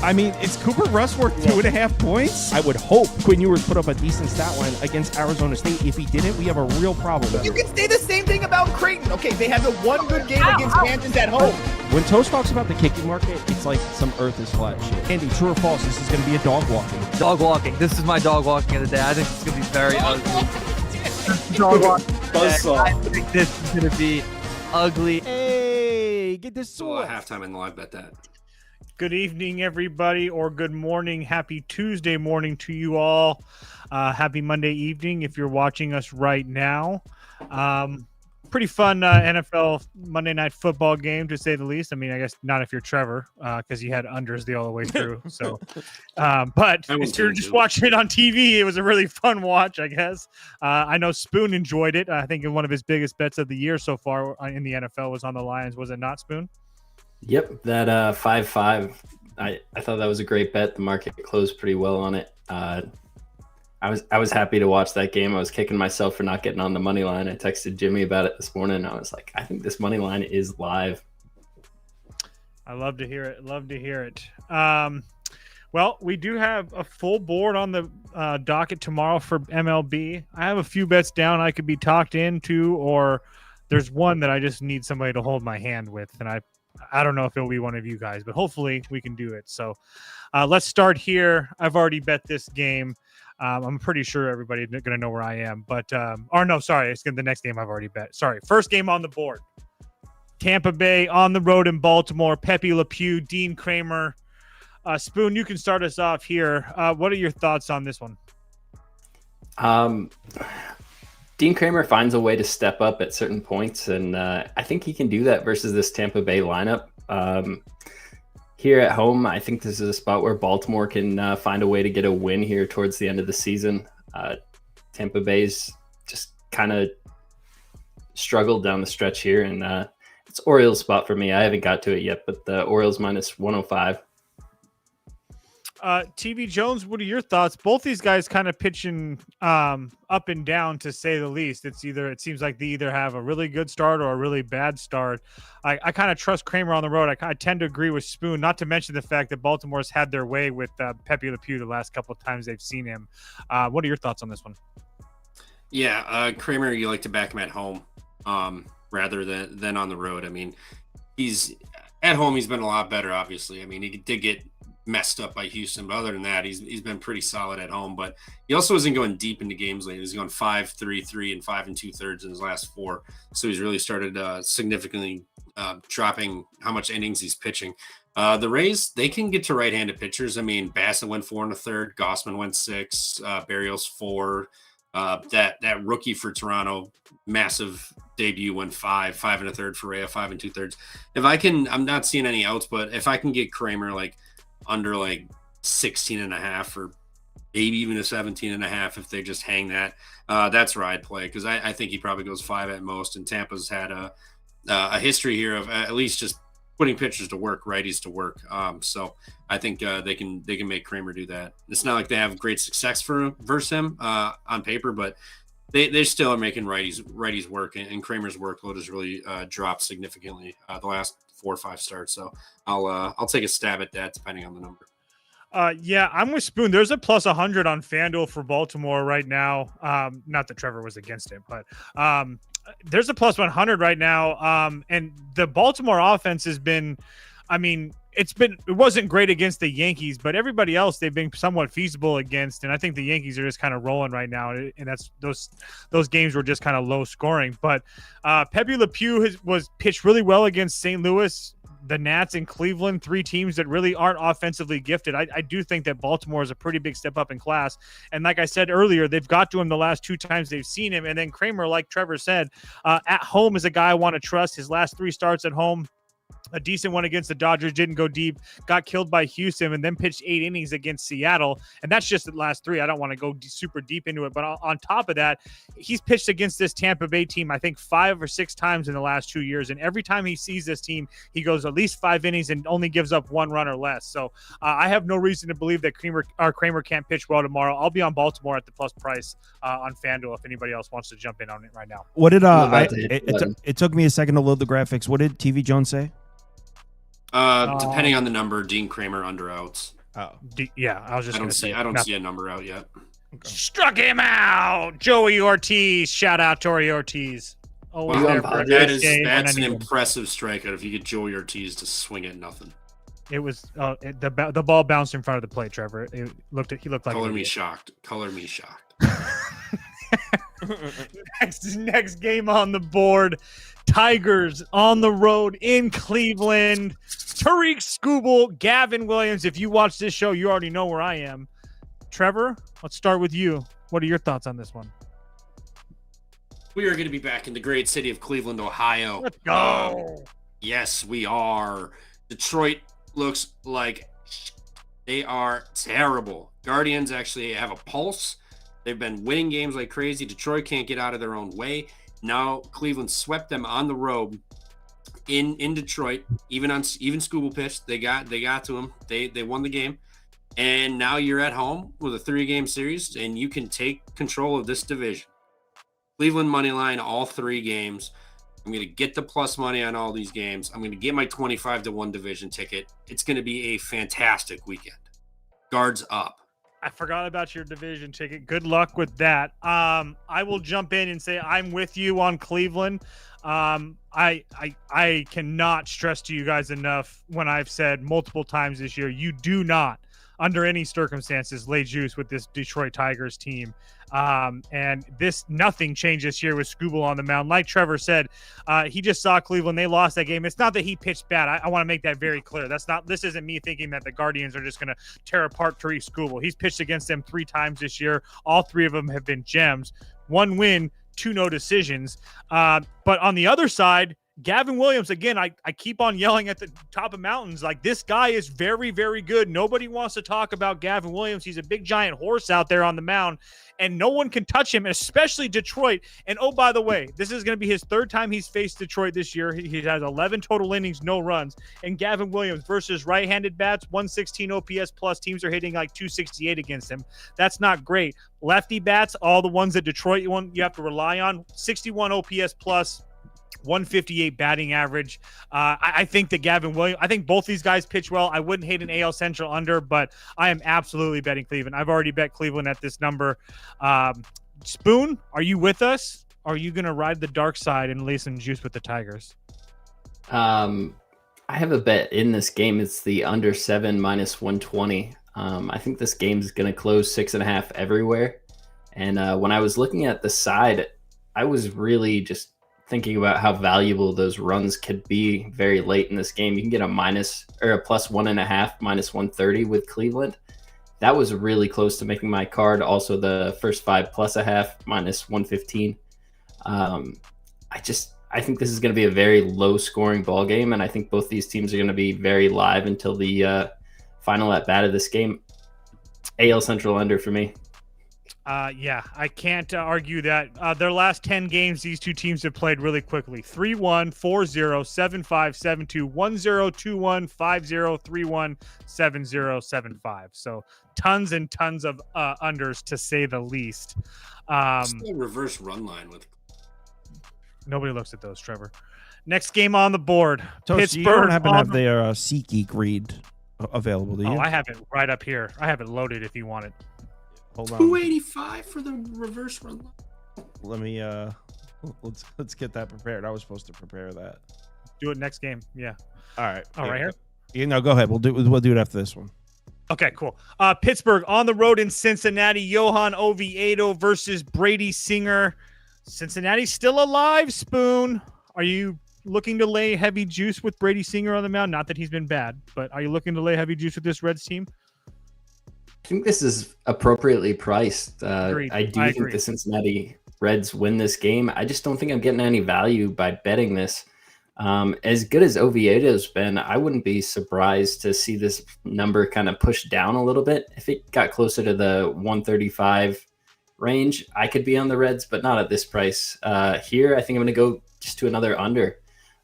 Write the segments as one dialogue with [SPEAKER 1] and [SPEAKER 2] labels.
[SPEAKER 1] I mean, is Cooper Rush worth 2.5 points? I would hope Quinn Ewers put up a decent stat line against Arizona State. If he didn't, we have a real problem.
[SPEAKER 2] You can say the same thing about Creighton. Okay, they had the one good game against Kansas at home.
[SPEAKER 1] When Toast talks about the kicking market, it's like some earth is flat shit. Andy, true or false, this is going to be a dog walking.
[SPEAKER 3] Dog walking. This is my dog walking of the day. I think it's going to be very ugly. Dog walking. I think this is going to be ugly.
[SPEAKER 1] Hey, get this
[SPEAKER 4] So halftime in the live bet that.
[SPEAKER 5] Good evening, everybody, or good morning. Happy Tuesday morning to you all. Happy Monday evening if you're watching us right now. Pretty fun NFL Monday Night Football game, to say the least. I mean, I guess not if you're Trevor, because you had unders the all the way through. So, but if you're just watching it on TV, it was a really fun watch, I guess. I know Spoon enjoyed it. I think one of his biggest bets of the year so far in the NFL was on the Lions. Was it not, Spoon?
[SPEAKER 6] Yep, that 5-5. I thought that was a great bet. The market closed pretty well on it. I was happy to watch that game. I was kicking myself for not getting on the money line. I texted Jimmy about it this morning. I was like, I think this money line is live.
[SPEAKER 5] I love to hear it. Love to hear it. Well, we do have a full board on the docket tomorrow for MLB. I have a few bets down I could be talked into, or there's one that I just need somebody to hold my hand with, and I don't know if it'll be one of you guys, but hopefully we can do it. So let's start here. I've already bet this game. I'm pretty sure everybody's going to know where I am, but it's the next game I've already bet. Sorry. First game on the board. Tampa Bay on the road in Baltimore. Pepe Le Pew, Dean Kramer. Spoon, you can start us off here. What are your thoughts on this one?
[SPEAKER 6] Dean Kramer finds a way to step up at certain points, and I think he can do that versus this Tampa Bay lineup. Here at home, I think this is a spot where Baltimore can find a way to get a win here towards the end of the season. Tampa Bay's just kind of struggled down the stretch here, and it's Orioles spot for me. I haven't got to it yet, but the Orioles minus 105.
[SPEAKER 5] TV Jones, what are your thoughts? Both these guys kind of pitching up and down, to say the least. It seems like they either have a really good start or a really bad start. I kind of trust Kramer on the road. I tend to agree with Spoon, not to mention the fact that Baltimore's had their way with Pepe Le Pew the last couple of times they've seen him. What are your thoughts on this one?
[SPEAKER 4] Yeah, Kramer, you like to back him at home rather than on the road. I mean, he's at home. He's been a lot better, obviously. I mean, he did get messed up by Houston, but other than that, he's been pretty solid at home. But he also isn't going deep into games lately. He's going 5-3-3 and 5 2/3 in his last 4. So he's really started significantly dropping how much innings he's pitching. The Rays, they can get to right-handed pitchers. I mean, Bassett went 4 1/3, Gossman went 6, Barrios 4. That rookie for Toronto, massive debut, went 5 1/3 for Rea, 5 2/3. I'm not seeing any outs, but if I can get Kramer under 16.5 or maybe even a 17.5, if they just hang that, that's where I'd play, because I think he probably goes 5 at most. And Tampa's had a history here of at least just putting pitchers to work, righties to work. So I think they can make Kramer do that. It's not like they have great success versus him on paper, but they still are making righties work, and Kramer's workload has really dropped significantly the last 4 or 5 starts. So I'll take a stab at that depending on the number.
[SPEAKER 5] Yeah, I'm with Spoon. There's a plus 100 on FanDuel for Baltimore right now. Not that Trevor was against it, but there's a plus 100 right now. And the Baltimore offense has been, I mean, it wasn't great against the Yankees, but everybody else they've been somewhat feasible against. And I think the Yankees are just kind of rolling right now. And that's those games were just kind of low scoring. But Pepe Le Pew was pitched really well against St. Louis, the Nats, and Cleveland, 3 teams that really aren't offensively gifted. I do think that Baltimore is a pretty big step up in class. And like I said earlier, they've got to him the last 2 times they've seen him. And then Kramer, like Trevor said, at home is a guy I want to trust. His last 3 starts at home, a decent one against the Dodgers, didn't go deep, got killed by Houston, and then pitched 8 innings against Seattle. And that's just the last 3. I don't want to go super deep into it. But on top of that, he's pitched against this Tampa Bay team, I think 5 or 6 times in the last 2 years. And every time he sees this team, he goes at least 5 innings and only gives up 1 run or less. So I have no reason to believe that Kramer can't pitch well tomorrow. I'll be on Baltimore at the plus price on FanDuel if anybody else wants to jump in on it right now.
[SPEAKER 1] What did it took me a second to load the graphics. What did TV Jones say?
[SPEAKER 4] Depending on the number, Dean Kramer under outs.
[SPEAKER 1] Oh,
[SPEAKER 5] Yeah, I was just going to say.
[SPEAKER 4] I don't see a number out yet.
[SPEAKER 5] Struck him out. Joey Ortiz. Shout out Joey Ortiz. Always
[SPEAKER 4] Wow,
[SPEAKER 5] there for a
[SPEAKER 4] that's
[SPEAKER 5] good game when
[SPEAKER 4] an
[SPEAKER 5] anyone-
[SPEAKER 4] impressive strikeout. If you get Joey Ortiz to swing at nothing,
[SPEAKER 5] It was the ball bounced in front of the plate. Trevor. He looked like
[SPEAKER 4] color
[SPEAKER 5] an
[SPEAKER 4] me
[SPEAKER 5] idiot.
[SPEAKER 4] shocked. Color me shocked.
[SPEAKER 5] Next game on the board. Tigers on the road in Cleveland. Tariq Skubal, Gavin Williams. If you watch this show, you already know where I am. Trevor, let's start with you. What are your thoughts on this one?
[SPEAKER 4] We are going to be back in the great city of Cleveland, Ohio.
[SPEAKER 5] Let's go.
[SPEAKER 4] Yes, we are. Detroit looks like they are terrible. Guardians actually have a pulse. They've been winning games like crazy. Detroit can't get out of their own way. Now Cleveland swept them on the road in Detroit. Even Skubal pitched. They got to him. They won the game. And now you're at home with a 3-game series, and you can take control of this division. Cleveland money line all 3 games. I'm going to get the plus money on all these games. I'm going to get my 25-1 division ticket. It's going to be a fantastic weekend. Guards up.
[SPEAKER 5] I forgot about your division ticket. Good luck with that. I will jump in and say I'm with you on Cleveland. I cannot stress to you guys enough when I've said multiple times this year, you do not, under any circumstances, lay juice with this Detroit Tigers team. And nothing changes here with Skubal on the mound. Like Trevor said, he just saw Cleveland. They lost that game. It's not that he pitched bad. I want to make that very clear. This isn't me thinking that the Guardians are just going to tear apart Tariq Skubal. He's pitched against them 3 times this year. All 3 of them have been gems. 1 win, 2 no decisions. But on the other side, Gavin Williams, again, I keep on yelling at the top of mountains, like this guy is very, very good. Nobody wants to talk about Gavin Williams. He's a big, giant horse out there on the mound, and no one can touch him, especially Detroit. And, oh, by the way, this is going to be his 3rd time he's faced Detroit this year. He has 11 total innings, no runs. And Gavin Williams versus right-handed bats, 116 OPS plus. Teams are hitting like 268 against him. That's not great. Lefty bats, all the ones that Detroit you have to rely on, 61 OPS plus. 158 batting average. I think that Gavin Williams, I think both these guys pitch well. I wouldn't hate an AL Central under, but I am absolutely betting Cleveland. I've already bet Cleveland at this number. Spoon, are you with us? Are you going to ride the dark side and lay some juice with the Tigers?
[SPEAKER 6] I have a bet in this game. It's the under 7 minus 120. I think this game is going to close 6.5 everywhere. And when I was looking at the side, I was really just thinking about how valuable those runs could be very late in this game. You can get a plus 1.5, minus 130 with Cleveland. That was really close to making my card. Also the first 5 plus a half, minus 115. I think this is going to be a very low scoring ball game. And I think both these teams are going to be very live until the final at bat of this game. AL Central under for me.
[SPEAKER 5] Yeah, I can't argue that. Their last 10 games, these two teams have played really quickly. 3-1, 4-0, 7-5, 7-2, 1-0, 2-1, 5-0, 3-1, 7-0, 7-5. So tons and tons of unders, to say the least.
[SPEAKER 4] Still reverse run line with.
[SPEAKER 5] Nobody looks at those, Trevor. Next game on the board.
[SPEAKER 1] Toast,
[SPEAKER 5] Pittsburgh.
[SPEAKER 1] you don't happen to have their SeatGeek read available, do you?
[SPEAKER 5] Oh, I have it right up here. I have it loaded if you want it.
[SPEAKER 1] Hold on.
[SPEAKER 4] 285 for the reverse run line.
[SPEAKER 1] Let me let's get that prepared. I was supposed to prepare that.
[SPEAKER 5] Do it next game. Yeah.
[SPEAKER 1] All right.
[SPEAKER 5] Right here.
[SPEAKER 1] You know, go ahead. We'll do it after this one.
[SPEAKER 5] Okay, cool. Pittsburgh on the road in Cincinnati. Johan Oviedo versus Brady Singer. Cincinnati's still alive, Spoon. Are you looking to lay heavy juice with Brady Singer on the mound? Not that he's been bad, but are you looking to lay heavy juice with this Reds team?
[SPEAKER 6] I think this is appropriately priced. I do think
[SPEAKER 5] agree.
[SPEAKER 6] the Cincinnati Reds win this game. I just don't think I'm getting any value by betting this. As good as Oviedo's been, I wouldn't be surprised to see this number kind of pushed down a little bit. If it got closer to the 135 range, I could be on the Reds, but not at this price. Here, I think I'm going to go just to another under.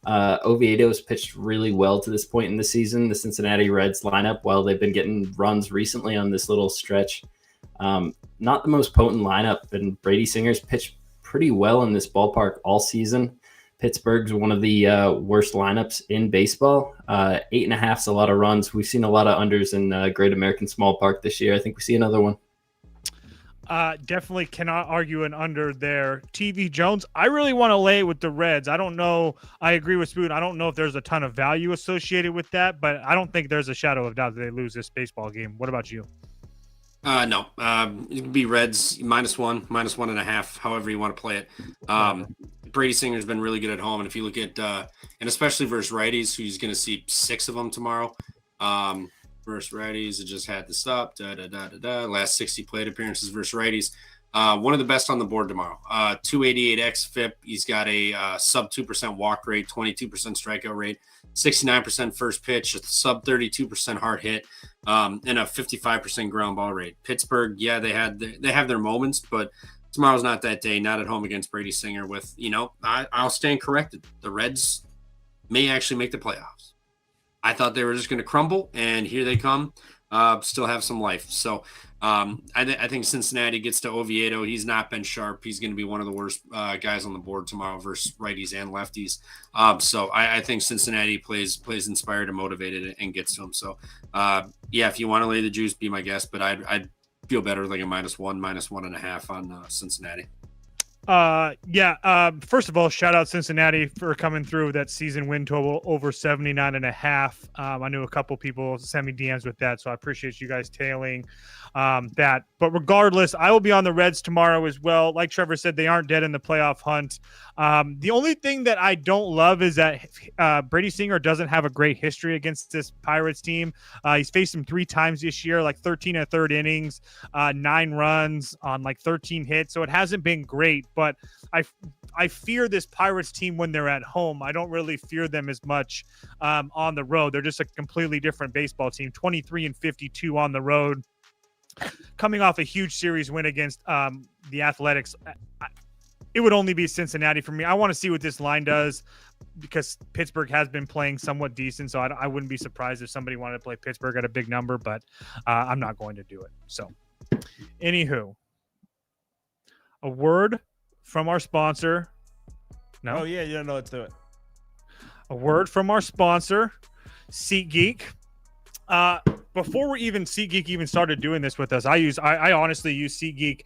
[SPEAKER 6] Oviedo's pitched really well to this point in the season. The Cincinnati Reds lineup, while they've been getting runs recently on this little stretch, not the most potent lineup. And Brady Singer's pitched pretty well in this ballpark all season. Pittsburgh's one of the worst lineups in baseball. 8.5 is a lot of runs. We've seen a lot of unders in Great American Small Park this year. I think we see another one.
[SPEAKER 5] Definitely cannot argue an under there. TV Jones, I really want to lay with the Reds. I don't know. I agree with Spoon. I don't know if there's a ton of value associated with that, but I don't think there's a shadow of doubt that they lose this baseball game. What about you?
[SPEAKER 4] No. It could be Reds -1, -1.5, however you want to play it. Brady Singer's been really good at home, and if you look at and especially versus righties, who's going to see 6 of them tomorrow. Versus righties, it just had this up. Last 60 plate appearances versus righties. One of the best on the board tomorrow. 288 xFIP. He's got a sub 2% walk rate, 22% strikeout rate, 69% first pitch, a sub 32% hard hit, and a 55% ground ball rate. Pittsburgh, yeah, they have their moments, but tomorrow's not that day. Not at home against Brady Singer. With I'll stand corrected. The Reds may actually make the playoffs. I thought they were just going to crumble, and here they come. Still have some life. So I think Cincinnati gets to Oviedo. He's not been sharp. He's going to be one of the worst guys on the board tomorrow versus righties and lefties. So I think Cincinnati plays inspired and motivated and gets to him. So yeah, if you want to lay the juice, be my guest. But I'd feel better like a -1, -1.5 on Cincinnati.
[SPEAKER 5] First of all, shout out Cincinnati for coming through with that season win total over 79.5. I knew a couple people sent me DMs with that, so I appreciate you guys tailing that. But regardless, I will be on the Reds tomorrow as well. Like Trevor said, they aren't dead in the playoff hunt. The only thing that I don't love is that Brady Singer doesn't have a great history against this Pirates team. He's faced him 3 times this year, like 13 1/3 innings, 9 runs on like 13 hits. So it hasn't been great, but I fear this Pirates team when they're at home. I don't really fear them as much on the road. They're just a completely different baseball team, 23-52 on the road, coming off a huge series win against the Athletics. It would only be Cincinnati for me. I want to see what this line does because Pittsburgh has been playing somewhat decent, so I wouldn't be surprised if somebody wanted to play Pittsburgh at a big number, but I'm not going to do it. So, anywho, a word from our sponsor. No?
[SPEAKER 1] Oh, yeah, no, let's do it.
[SPEAKER 5] A word from our sponsor, SeatGeek. Before SeatGeek even started doing this with us, I honestly use SeatGeek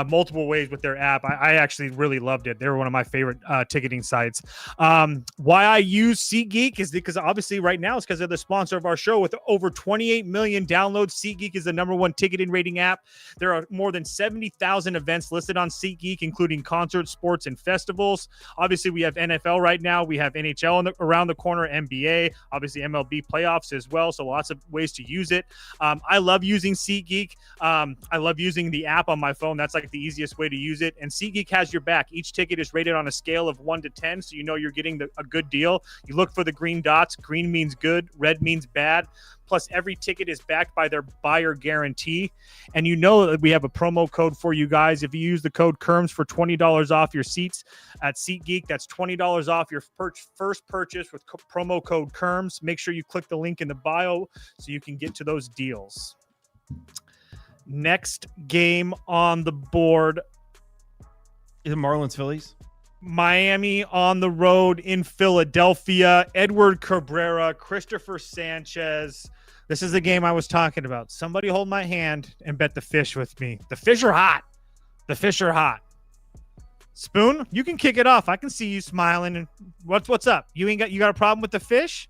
[SPEAKER 5] multiple ways with their app. I actually really loved it. They were one of my favorite ticketing sites. Why I use SeatGeek is because obviously right now it's because they're the sponsor of our show. With over 28 million downloads, SeatGeek is the #1 ticketing rating app. There are more than 70,000 events listed on SeatGeek, including concerts, sports, and festivals. Obviously, we have NFL right now. We have NHL around the corner, NBA, obviously MLB playoffs as well. So lots of ways to use it. I love using SeatGeek. I love using the app on my phone. That's like the easiest way to use it. And SeatGeek has your back. Each ticket is rated on a scale of 1 to 10, so you know you're getting a good deal. You look for the green dots. Green means good. Red means bad. Plus, every ticket is backed by their buyer guarantee. And you know that we have a promo code for you guys. If you use the code Kirms for $20 off your seats at SeatGeek, that's $20 off your first purchase with promo code Kirms. Make sure you click the link in the bio so you can get to those deals. Next game on the board.
[SPEAKER 1] Is it Marlins Phillies?
[SPEAKER 5] Miami on the road in Philadelphia. Edward Cabrera, Christopher Sanchez. This is the game I was talking about. Somebody hold my hand and bet the fish with me. The fish are hot. The fish are hot. Spoon, you can kick it off. I can see you smiling. And what's up? You got a problem with the fish?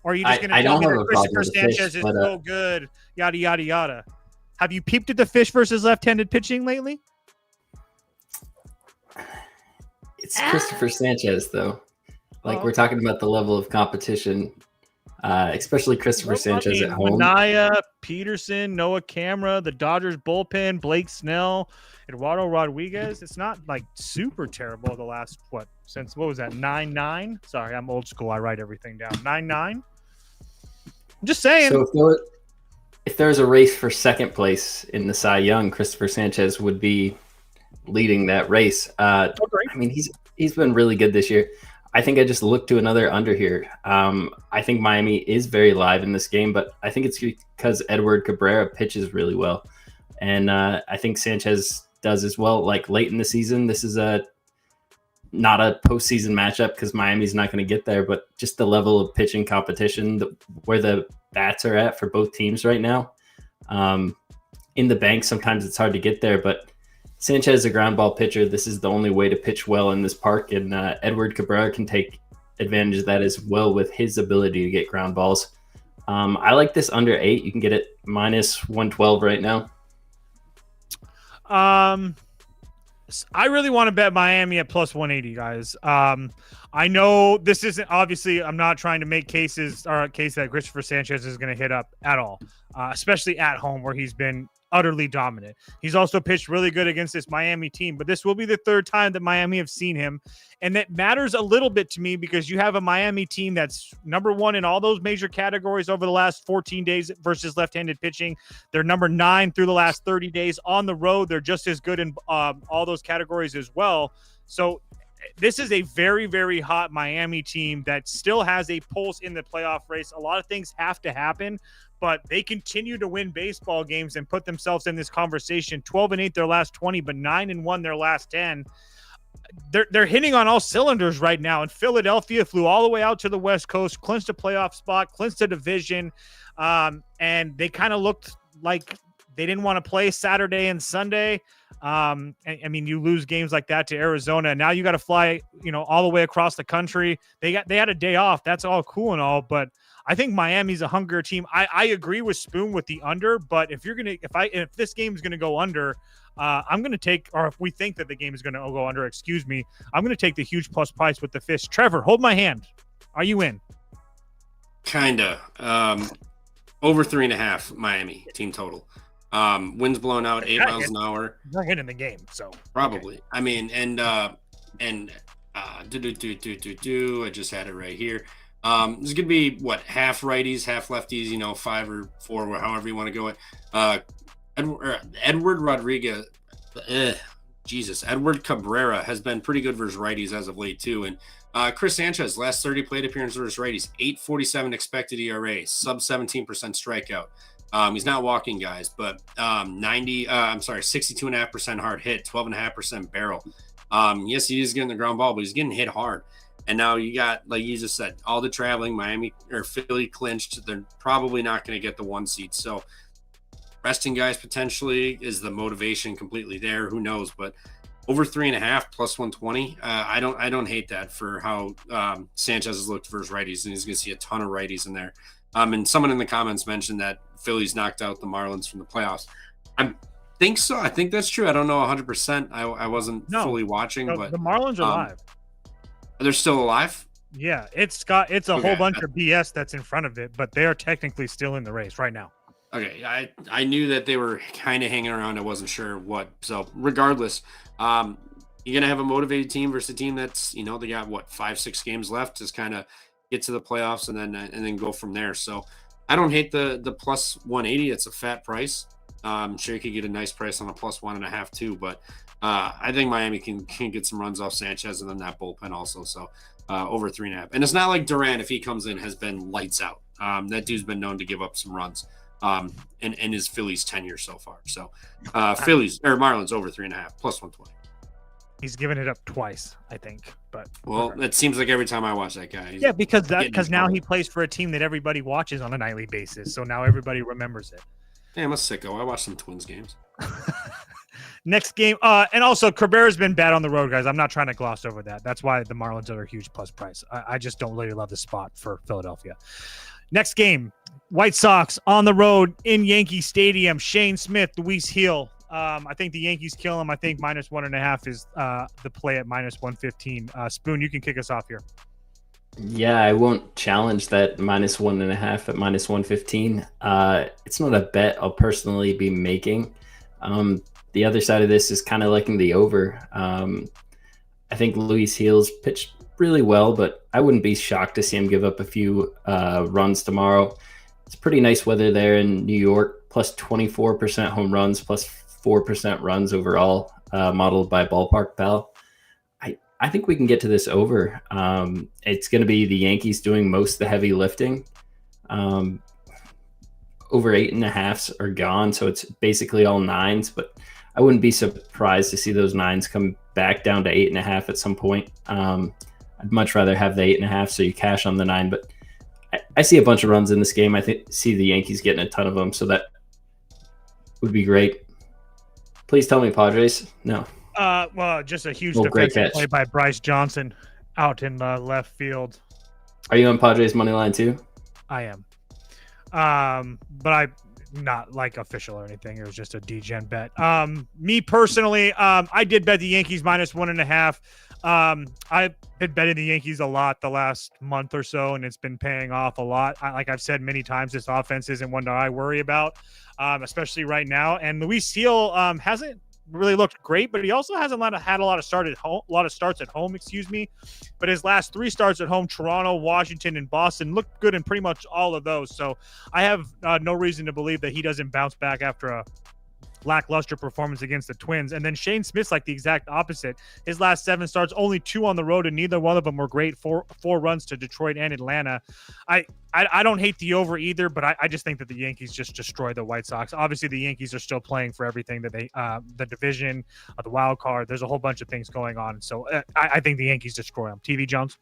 [SPEAKER 5] Or are you just going to tell me that Christopher Sanchez is so good? Yada, yada, yada. Have you peeped at the fish versus left-handed pitching lately?
[SPEAKER 6] It's Christopher Sanchez, though. We're talking about the level of competition, especially Christopher Sanchez at home.
[SPEAKER 5] Manaea, Peterson, Noah Camara, the Dodgers bullpen, Blake Snell, Eduardo Rodriguez. It's not like super terrible the last, since what was that, 9-9? Sorry, I'm old school. I write everything down. 9-9? I'm just saying.
[SPEAKER 6] So if there was a race for second place in the Cy Young, Christopher Sanchez would be leading that race. I mean, he's been really good this year. I think I just look to another under here. I think Miami is very live in this game, but I think it's because Edward Cabrera pitches really well. And I think Sanchez does as well. Like late in the season, this is not a postseason matchup because Miami's not going to get there, but just the level of pitching competition, where the bats are at for both teams right now. In the bank, sometimes it's hard to get there, but Sanchez is a ground ball pitcher. This is the only way to pitch well in this park, and Edward Cabrera can take advantage of that as well with his ability to get ground balls. I like this under 8. You can get it minus 112 right now.
[SPEAKER 5] I really want to bet Miami at plus 180, guys. I know this isn't, obviously, I'm not trying to make cases or a case that Christopher Sanchez is going to hit up at all, especially at home where he's been utterly dominant. He's also pitched really good against this Miami team, but this will be the third time that Miami have seen him. And that matters a little bit to me because you have a Miami team that's number 1 in all those major categories over the last 14 days versus left-handed pitching. They're number 9 through the last 30 days on the road. They're just as good in all those categories as well. So this is a very, very hot Miami team that still has a pulse in the playoff race. A lot of things have to happen, but they continue to win baseball games and put themselves in this conversation. 12-8 their last 20, but 9-1 their last 10. They're hitting on all cylinders right now. And Philadelphia flew all the way out to the West Coast, clinched a playoff spot, clinched a division, and they kind of looked like they didn't want to play Saturday and Sunday. I mean, you lose games like that to Arizona. Now you got to fly, all the way across the country. They had a day off. That's all cool and all, but I think Miami's a hungrier team. I agree with Spoon with the under, but if this game is gonna go under, I'm gonna take, or if we think that the game is gonna go under, I'm gonna take the huge plus price with the fish. Trevor, hold my hand. Are you in?
[SPEAKER 4] Kinda. Over 3.5 Miami team total. Winds blown out 8 miles an hour.
[SPEAKER 5] You're winning the game, so
[SPEAKER 4] probably.
[SPEAKER 5] Okay.
[SPEAKER 4] I mean, I just had it right here. There's gonna be half righties, half lefties, 5 or 4, however you want to go it. Edward Rodriguez, Edward Cabrera has been pretty good versus righties as of late too. And Chris Sanchez, last 30 plate appearances versus righties, 8.47 expected ERA, sub 17% strikeout. He's not walking guys, but 62.5% hard hit, 12.5% barrel. Yes, he is getting the ground ball, but he's getting hit hard. And now you got, like you just said, all the traveling. Miami or Philly clinched. They're probably not going to get the 1 seed. So resting guys potentially is the motivation completely there. Who knows? But over 3.5 plus 120. I don't hate that for how Sanchez has looked versus righties, and he's going to see a ton of righties in there. And someone in the comments mentioned that Phillies knocked out the Marlins from the playoffs. I think so. I think that's true. I don't know 100%. I wasn't fully watching, but
[SPEAKER 5] the Marlins are live.
[SPEAKER 4] They're still alive?
[SPEAKER 5] Yeah, it's a whole bunch of BS that's in front of it, but they are technically still in the race right now.
[SPEAKER 4] Okay, I knew that they were kind of hanging around. I wasn't sure what. So regardless, you're gonna have a motivated team versus a team that's they got 5-6 games left. Just kind of get to the playoffs and then go from there. So I don't hate the plus 180. It's a fat price. I'm sure you could get a nice price on a plus 1.5 too, but I think Miami can get some runs off Sanchez and then that bullpen also. So over 3.5. And it's not like Durant, if he comes in, has been lights out. That dude's been known to give up some runs in his Phillies tenure so far. So Phillies or Marlins over 3.5 plus 120.
[SPEAKER 5] He's given it up twice, I think. But
[SPEAKER 4] it seems like every time I watch that guy.
[SPEAKER 5] Yeah, because now he plays for a team that everybody watches on a nightly basis. So now everybody remembers it.
[SPEAKER 4] Yeah, I'm a sicko. I watch some Twins games.
[SPEAKER 5] Next game. And also Cabrera's been bad on the road, guys. I'm not trying to gloss over that. That's why the Marlins are a huge plus price. I just don't really love the spot for Philadelphia. Next game, White Sox on the road in Yankee Stadium. Shane Smith, Luis Hill. I think the Yankees kill him. I think minus 1.5 is the play at minus 115. Spoon, you can kick us off here.
[SPEAKER 6] Yeah, I won't challenge that minus 1.5 at minus 115. It's not a bet I'll personally be making. The other side of this is kind of liking the over. I think Luis Hill's pitched really well, but I wouldn't be shocked to see him give up a few runs tomorrow. It's pretty nice weather there in New York, plus 24% home runs, plus 4% runs overall, modeled by Ballpark Pal. I think we can get to this over. It's going to be the Yankees doing most of the heavy lifting. Over 8.5s are gone, so it's basically all 9s, but I wouldn't be surprised to see those 9s come back down to 8.5 at some point. I'd much rather have the 8.5 so you cash on the 9, but I see a bunch of runs in this game. I see the Yankees getting a ton of them, so that would be great. Please tell me Padres. No.
[SPEAKER 5] Well, just a huge
[SPEAKER 6] great
[SPEAKER 5] defensive
[SPEAKER 6] catch.
[SPEAKER 5] play by Bryce Johnson out in left field.
[SPEAKER 6] Are you on Padres money line too?
[SPEAKER 5] I am. But I not like official or anything. It was just a degen bet. Me personally, I did bet the Yankees -1.5. I've been betting the Yankees a lot the last month or so, and it's been paying off a lot. Like I've said many times, this offense isn't one that I worry about, especially right now. And Luis Seal hasn't really looked great, but he also hasn't had a lot of starts at home, But his last 3 starts at home, Toronto, Washington, and Boston, looked good in pretty much all of those. So I have no reason to believe that he doesn't bounce back after a lackluster performance against the Twins. And then Shane Smith's like the exact opposite. His last 7 starts, only 2 on the road, and neither one of them were great. Four runs to Detroit and Atlanta. I don't hate the over either, but I just think that the Yankees just destroy the White Sox. Obviously, the Yankees are still playing for everything that they the division, the wild card. There's a whole bunch of things going on. So I think the Yankees destroy them. TV Jones?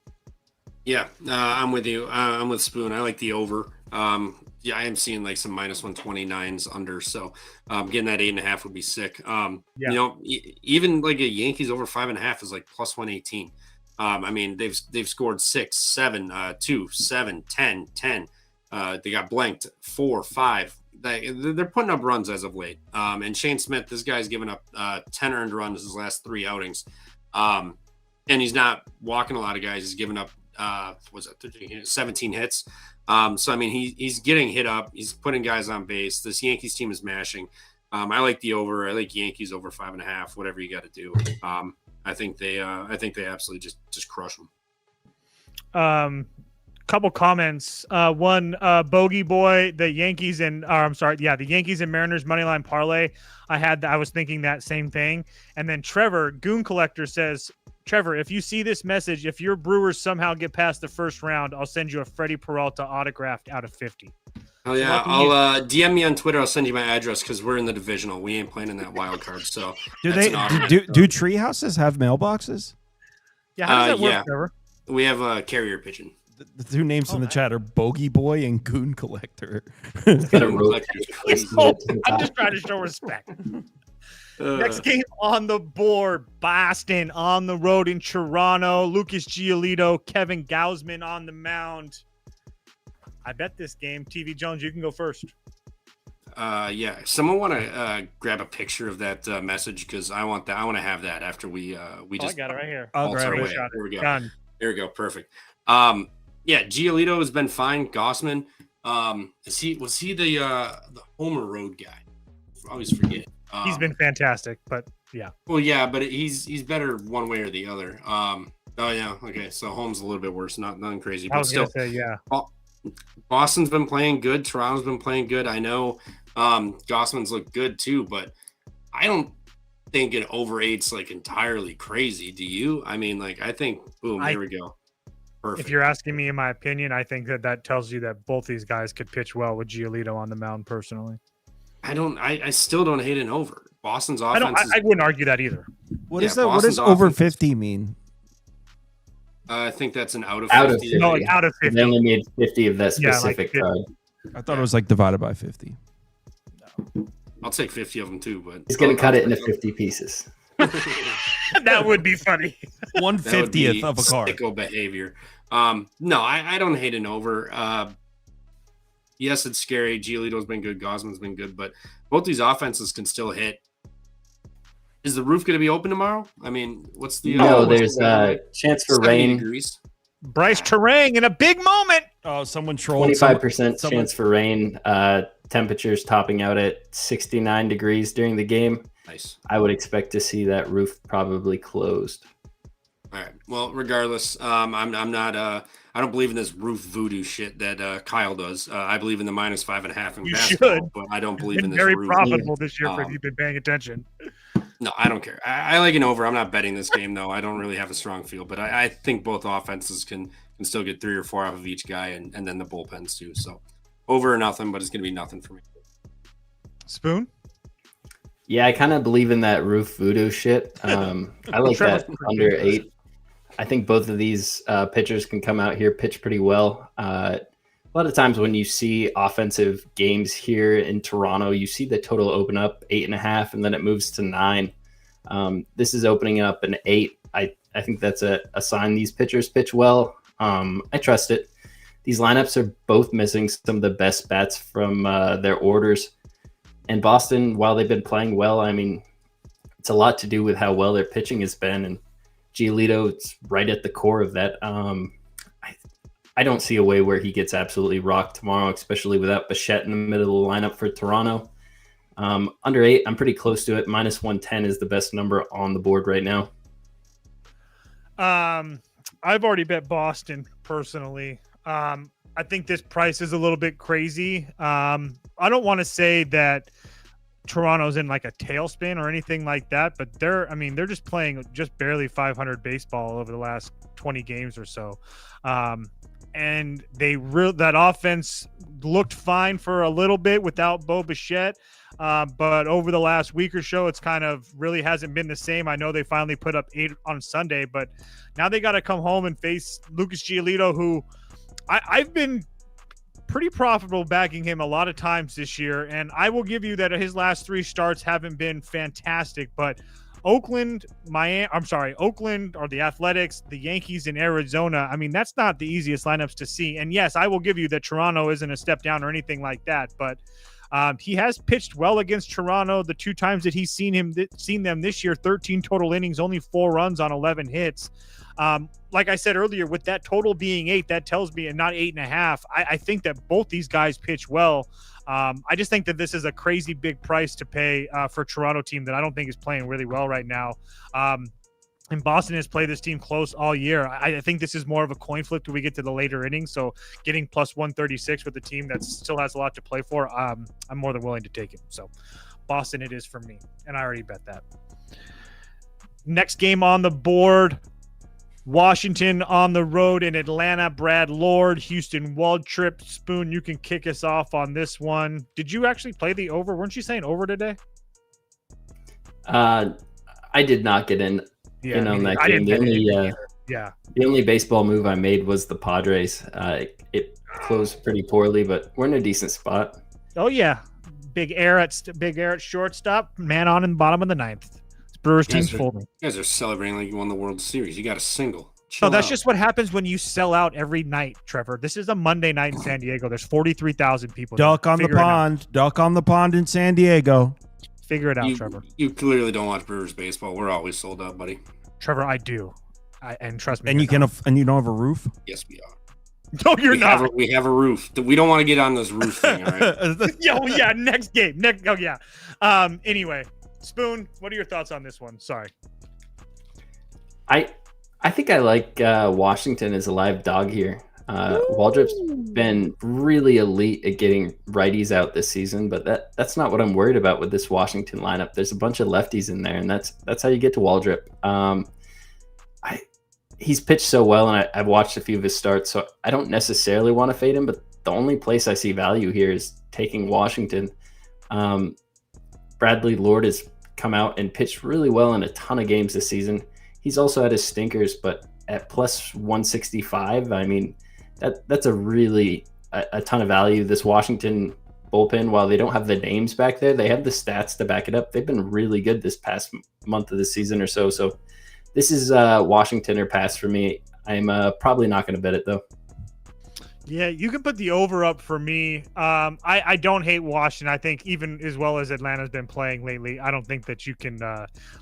[SPEAKER 4] Yeah, I'm with you. I'm with Spoon. I like the over. Yeah, I am seeing like some -129s under, so getting that 8.5 would be sick. You know, even like a Yankees over 5.5 is like +118. I mean, they've scored 6, 7, 2, 7, 10, 10. They got blanked 4, 5. They're putting up runs as of late. And Shane Smith, this guy's given up 10 earned runs his last 3 outings. And he's not walking a lot of guys. He's given up 17 hits. So I mean, he's getting hit up. He's putting guys on base. This Yankees team is mashing. I like the over. I like Yankees over 5.5. Whatever you got to do. I think they absolutely just crush them.
[SPEAKER 5] Couple comments. One, Bogey Boy, the Yankees and Mariners moneyline parlay. I was thinking that same thing. And then Trevor Goon Collector says, Trevor, if you see this message, if your Brewers somehow get past the first round, I'll send you a Freddie Peralta autographed out of 50.
[SPEAKER 4] Oh yeah, I'll DM me on Twitter. I'll send you my address because we're in the divisional. We ain't playing in that wild card. So
[SPEAKER 1] do tree houses have mailboxes?
[SPEAKER 5] Yeah, how does that work, Trevor?
[SPEAKER 4] We have a carrier pigeon.
[SPEAKER 1] The 2 names in the chat are Bogey Boy and Goon Collector.
[SPEAKER 5] I'm just trying to show respect. Next game on the board, Boston on the road in Toronto. Lucas Giolito, Kevin Gausman on the mound. I bet this game. TV Jones, you can go first.
[SPEAKER 4] Yeah. Someone want to grab a picture of that message because I want that. I want to have that after we just.
[SPEAKER 5] I got it right here.
[SPEAKER 1] I'll grab it.
[SPEAKER 4] There we go.
[SPEAKER 5] Done.
[SPEAKER 4] There we go. Perfect. Yeah, Giolito has been fine. Gausman, was he the Homer Road guy? I always forget.
[SPEAKER 5] He's been fantastic, but yeah.
[SPEAKER 4] Well, yeah, but he's better one way or the other. Oh yeah, okay. So Holmes a little bit worse, nothing crazy, but still.
[SPEAKER 5] Say, yeah.
[SPEAKER 4] Boston's been playing good. Toronto's been playing good. I know Gausman's looked good too, but I don't think an over 8's like entirely crazy. Do you? I mean, like I think boom, here we go. Perfect.
[SPEAKER 5] If you're asking me in my opinion, I think that tells you that both these guys could pitch well with Giolito on the mound personally.
[SPEAKER 4] I still don't hate an over. Boston's offense.
[SPEAKER 5] I wouldn't argue that either.
[SPEAKER 1] What does over 50 mean?
[SPEAKER 4] I think that's an out of 50.
[SPEAKER 5] No, out of 50.
[SPEAKER 6] They only made 50 of that specific card.
[SPEAKER 1] I thought it was like divided by 50.
[SPEAKER 4] No. I'll take 50 of them too, but
[SPEAKER 6] he's going to cut it into 50 pieces.
[SPEAKER 5] That would be funny.
[SPEAKER 1] 1/50th of a card.
[SPEAKER 4] Sicko behavior. No, I don't hate an over. Yes, it's scary. Giolito's been good. Gausman's been good, but both these offenses can still hit. Is the roof going to be open tomorrow? I mean, what's the
[SPEAKER 6] there's a chance for rain.
[SPEAKER 4] Degrees.
[SPEAKER 5] Bryce Terang in a big moment.
[SPEAKER 1] Oh, someone trolled.
[SPEAKER 6] 25% chance for rain. Temperatures topping out at 69 degrees during the game.
[SPEAKER 4] Nice.
[SPEAKER 6] I would expect to see that roof probably closed.
[SPEAKER 4] All right. Well, regardless, I'm not. I don't believe in this roof voodoo shit that Kyle does. I believe in the -5.5 in
[SPEAKER 5] you
[SPEAKER 4] basketball,
[SPEAKER 5] should.
[SPEAKER 4] but I don't believe in this
[SPEAKER 5] very
[SPEAKER 4] roof.
[SPEAKER 5] Profitable this year if you've been paying attention.
[SPEAKER 4] No, I don't care. I like an over. I'm not betting this game though. I don't really have a strong feel, but I think both offenses can still get 3 or 4 off of each guy, and then the bullpens too. So over or nothing, but it's going to be nothing for me.
[SPEAKER 5] Spoon.
[SPEAKER 6] Yeah, I kind of believe in that roof voodoo shit. I like that under 8. I think both of these pitchers can come out here, pitch pretty well. A lot of times when you see offensive games here in Toronto, you see the total open up 8.5, and then it moves to 9. This is opening up an 8. I think that's a sign these pitchers pitch well. I trust it. These lineups are both missing some of the best bats from their orders. And Boston, while they've been playing well, I mean, it's a lot to do with how well their pitching has been. And Giolito's right at the core of that. I don't see a way where he gets absolutely rocked tomorrow, especially without Bichette in the middle of the lineup for Toronto. Under 8, I'm pretty close to it. -110 is the best number on the board right now.
[SPEAKER 5] I've already bet Boston personally. I think this price is a little bit crazy. I don't want to say that Toronto's in like a tailspin or anything like that, but they're just playing just barely 500 baseball over the last 20 games or so. And that offense looked fine for a little bit without Bo Bichette. But over the last week or so, it's kind of really hasn't been the same. I know they finally put up 8 on Sunday, but now they got to come home and face Lucas Giolito, who I've been pretty profitable backing him a lot of times this year. And I will give you that his last 3 starts haven't been fantastic, but Oakland or the Athletics, the Yankees in Arizona. I mean, that's not the easiest lineups to see. And yes, I will give you that Toronto isn't a step down or anything like that, but he has pitched well against Toronto. The 2 times that he's seen them this year, 13 total innings, only 4 runs on 11 hits. Like I said earlier, with that total being 8, that tells me, and not 8.5, I think that both these guys pitch well. I just think that this is a crazy big price to pay for a Toronto team that I don't think is playing really well right now. And Boston has played this team close all year. I think this is more of a coin flip till we get to the later innings. So getting plus 136 with a team that still has a lot to play for, I'm more than willing to take it. So Boston it is for me, and I already bet that. Next game on the board, Washington on the road in Atlanta. Brad Lord, Houston Waldrop. Spoon, you can kick us off on this one. Did you actually play the over? Weren't you saying over today?
[SPEAKER 6] I did not get in on that game. The only baseball move I made was the Padres. It closed pretty poorly, but we're in a decent spot.
[SPEAKER 5] Oh yeah, big air at shortstop. Man on in the bottom of the 9th. Brewers team's folding.
[SPEAKER 4] You guys are celebrating like you won the World Series. You got a single.
[SPEAKER 5] So that's just what happens when you sell out every night, Trevor. This is a Monday night in San Diego. There's 43,000 people.
[SPEAKER 1] Duck on the pond in San Diego.
[SPEAKER 5] Figure it out, Trevor.
[SPEAKER 4] You clearly don't watch Brewers baseball. We're always sold out, buddy.
[SPEAKER 5] Trevor, I do. And trust me.
[SPEAKER 1] And you don't have a roof?
[SPEAKER 4] Yes, we are.
[SPEAKER 5] No, you're not.
[SPEAKER 4] We have a roof. We don't want to get on this roof thing, all right?
[SPEAKER 5] Yeah, next game. Anyway. Spoon, what are your thoughts on this one? Sorry.
[SPEAKER 6] I think I like Washington as a live dog here. Waldrop's been really elite at getting righties out this season, but that's not what I'm worried about with this Washington lineup. There's a bunch of lefties in there, and that's how you get to Waldrop. He's pitched so well, and I've watched a few of his starts, so I don't necessarily want to fade him, but the only place I see value here is taking Washington. Bradley Lord has come out and pitched really well in a ton of games this season. He's also had his stinkers, but at plus 165, I mean, that's a really a ton of value. This Washington bullpen, while they don't have the names back there, they have the stats to back it up. They've been really good this past month of the season or so. So this is Washington or pass for me. I'm probably not going to bet it, though.
[SPEAKER 5] Yeah, you can put the over up for me. I don't hate Washington. I think even as well as Atlanta's been playing lately, I don't think that you can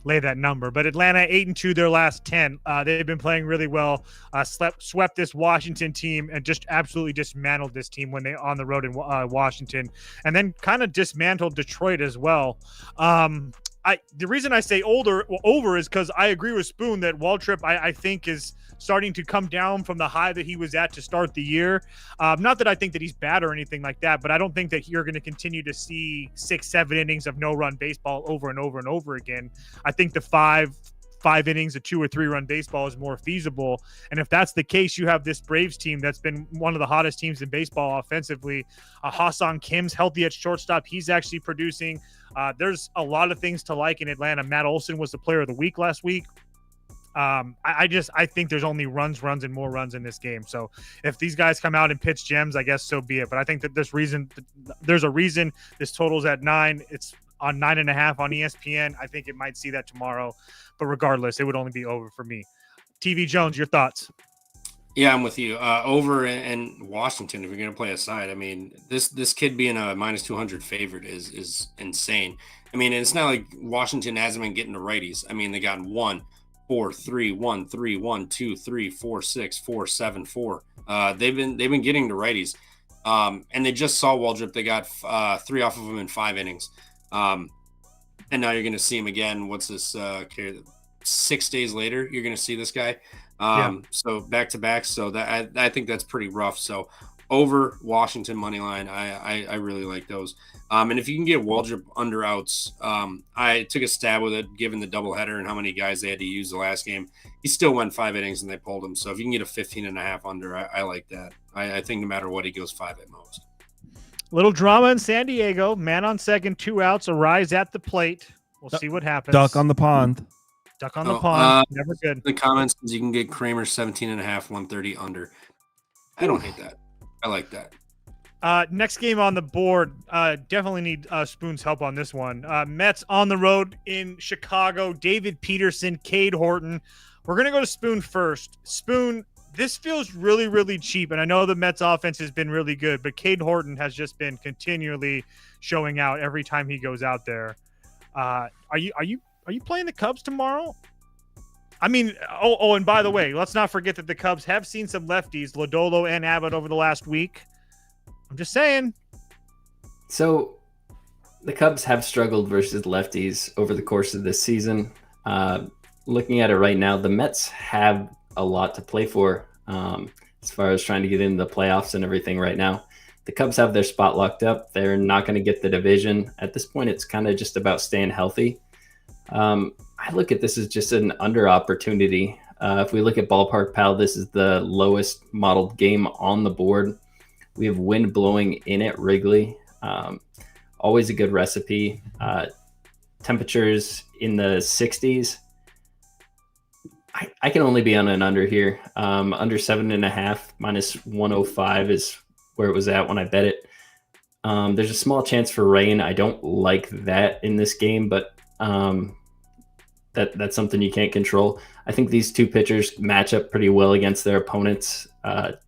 [SPEAKER 5] lay that number. But Atlanta 8-2 their last 10. They've been playing really well. Swept this Washington team and just absolutely dismantled this team when they on the road in Washington, and then kind of dismantled Detroit as well. The reason I say over is because I agree with Spoon that Waldrop I think is starting to come down from the high that he was at to start the year. Not that I think that he's bad or anything like that, but I don't think that you're going to continue to see 6-7 innings of no-run baseball over and over and over again. I think the 5 5 innings, a 2 or 3 run baseball is more feasible. And if that's the case, you have this Braves team that's been one of the hottest teams in baseball offensively. Hassan Kim's healthy at shortstop. He's actually producing. There's a lot of things to like in Atlanta. Matt Olson was the player of the week last week. I think there's only runs, and more runs in this game. So if these guys come out and pitch gems, I guess so be it. But I think that there's a reason this total's at 9. It's on 9.5 on ESPN. I think it might see that tomorrow, but regardless, it would only be over for me. TV Jones, your thoughts?
[SPEAKER 4] Yeah, I'm with you. Over in Washington, if you're going to play a side, I mean, this kid being a minus 200 favorite is insane. I mean, it's not like Washington hasn't been getting the righties. I mean, they got 1, 4, 3, 1, 3, 1, 2, 3, 4, 6, 4, 7, 4. They've been getting the righties, and they just saw Waldrop. They got 3 off of him in 5 innings. And now you're going to see him again. What's this? 6 days later, you're going to see this guy. So back to back. So that I think that's pretty rough. So over Washington money line, I really like those. And if you can get Waldrop under outs, I took a stab with it, given the doubleheader and how many guys they had to use the last game. He still went 5 innings and they pulled him. So if you can get a 15.5 under, I like that. I think no matter what, he goes 5 at most.
[SPEAKER 5] Little drama in San Diego. Man on second, 2 outs. Arise at the plate. We'll see what happens.
[SPEAKER 1] Duck on the pond.
[SPEAKER 5] Duck on the pond. Never good.
[SPEAKER 4] The comments is you can get Kramer 17.5, 130 under. I don't hate that. I like that.
[SPEAKER 5] Next game on the board. Definitely need Spoon's help on this one. Mets on the road in Chicago. David Peterson, Cade Horton. We're going to go to Spoon first. Spoon, this feels really, really cheap. And I know the Mets offense has been really good, but Cade Horton has just been continually showing out every time he goes out there. Are you playing the Cubs tomorrow? I mean, and by the way, let's not forget that the Cubs have seen some lefties, Lodolo and Abbott, over the last week. I'm just saying.
[SPEAKER 6] So the Cubs have struggled versus lefties over the course of this season. Looking at it right now, the Mets have a lot to play for as far as trying to get into the playoffs and everything right now. The Cubs have their spot locked up. They're not going to get the division. At this point, it's kind of just about staying healthy. I look at this as just an under opportunity. If we look at Ballpark Pal, this is the lowest modeled game on the board. We have wind blowing in at Wrigley. Always a good recipe. Temperatures in the 60s. I can only be on an under here. Under 7.5 minus 105 is where it was at when I bet it. There's a small chance for rain. I don't like that in this game, but that's something you can't control. I think these two pitchers match up pretty well against their opponents.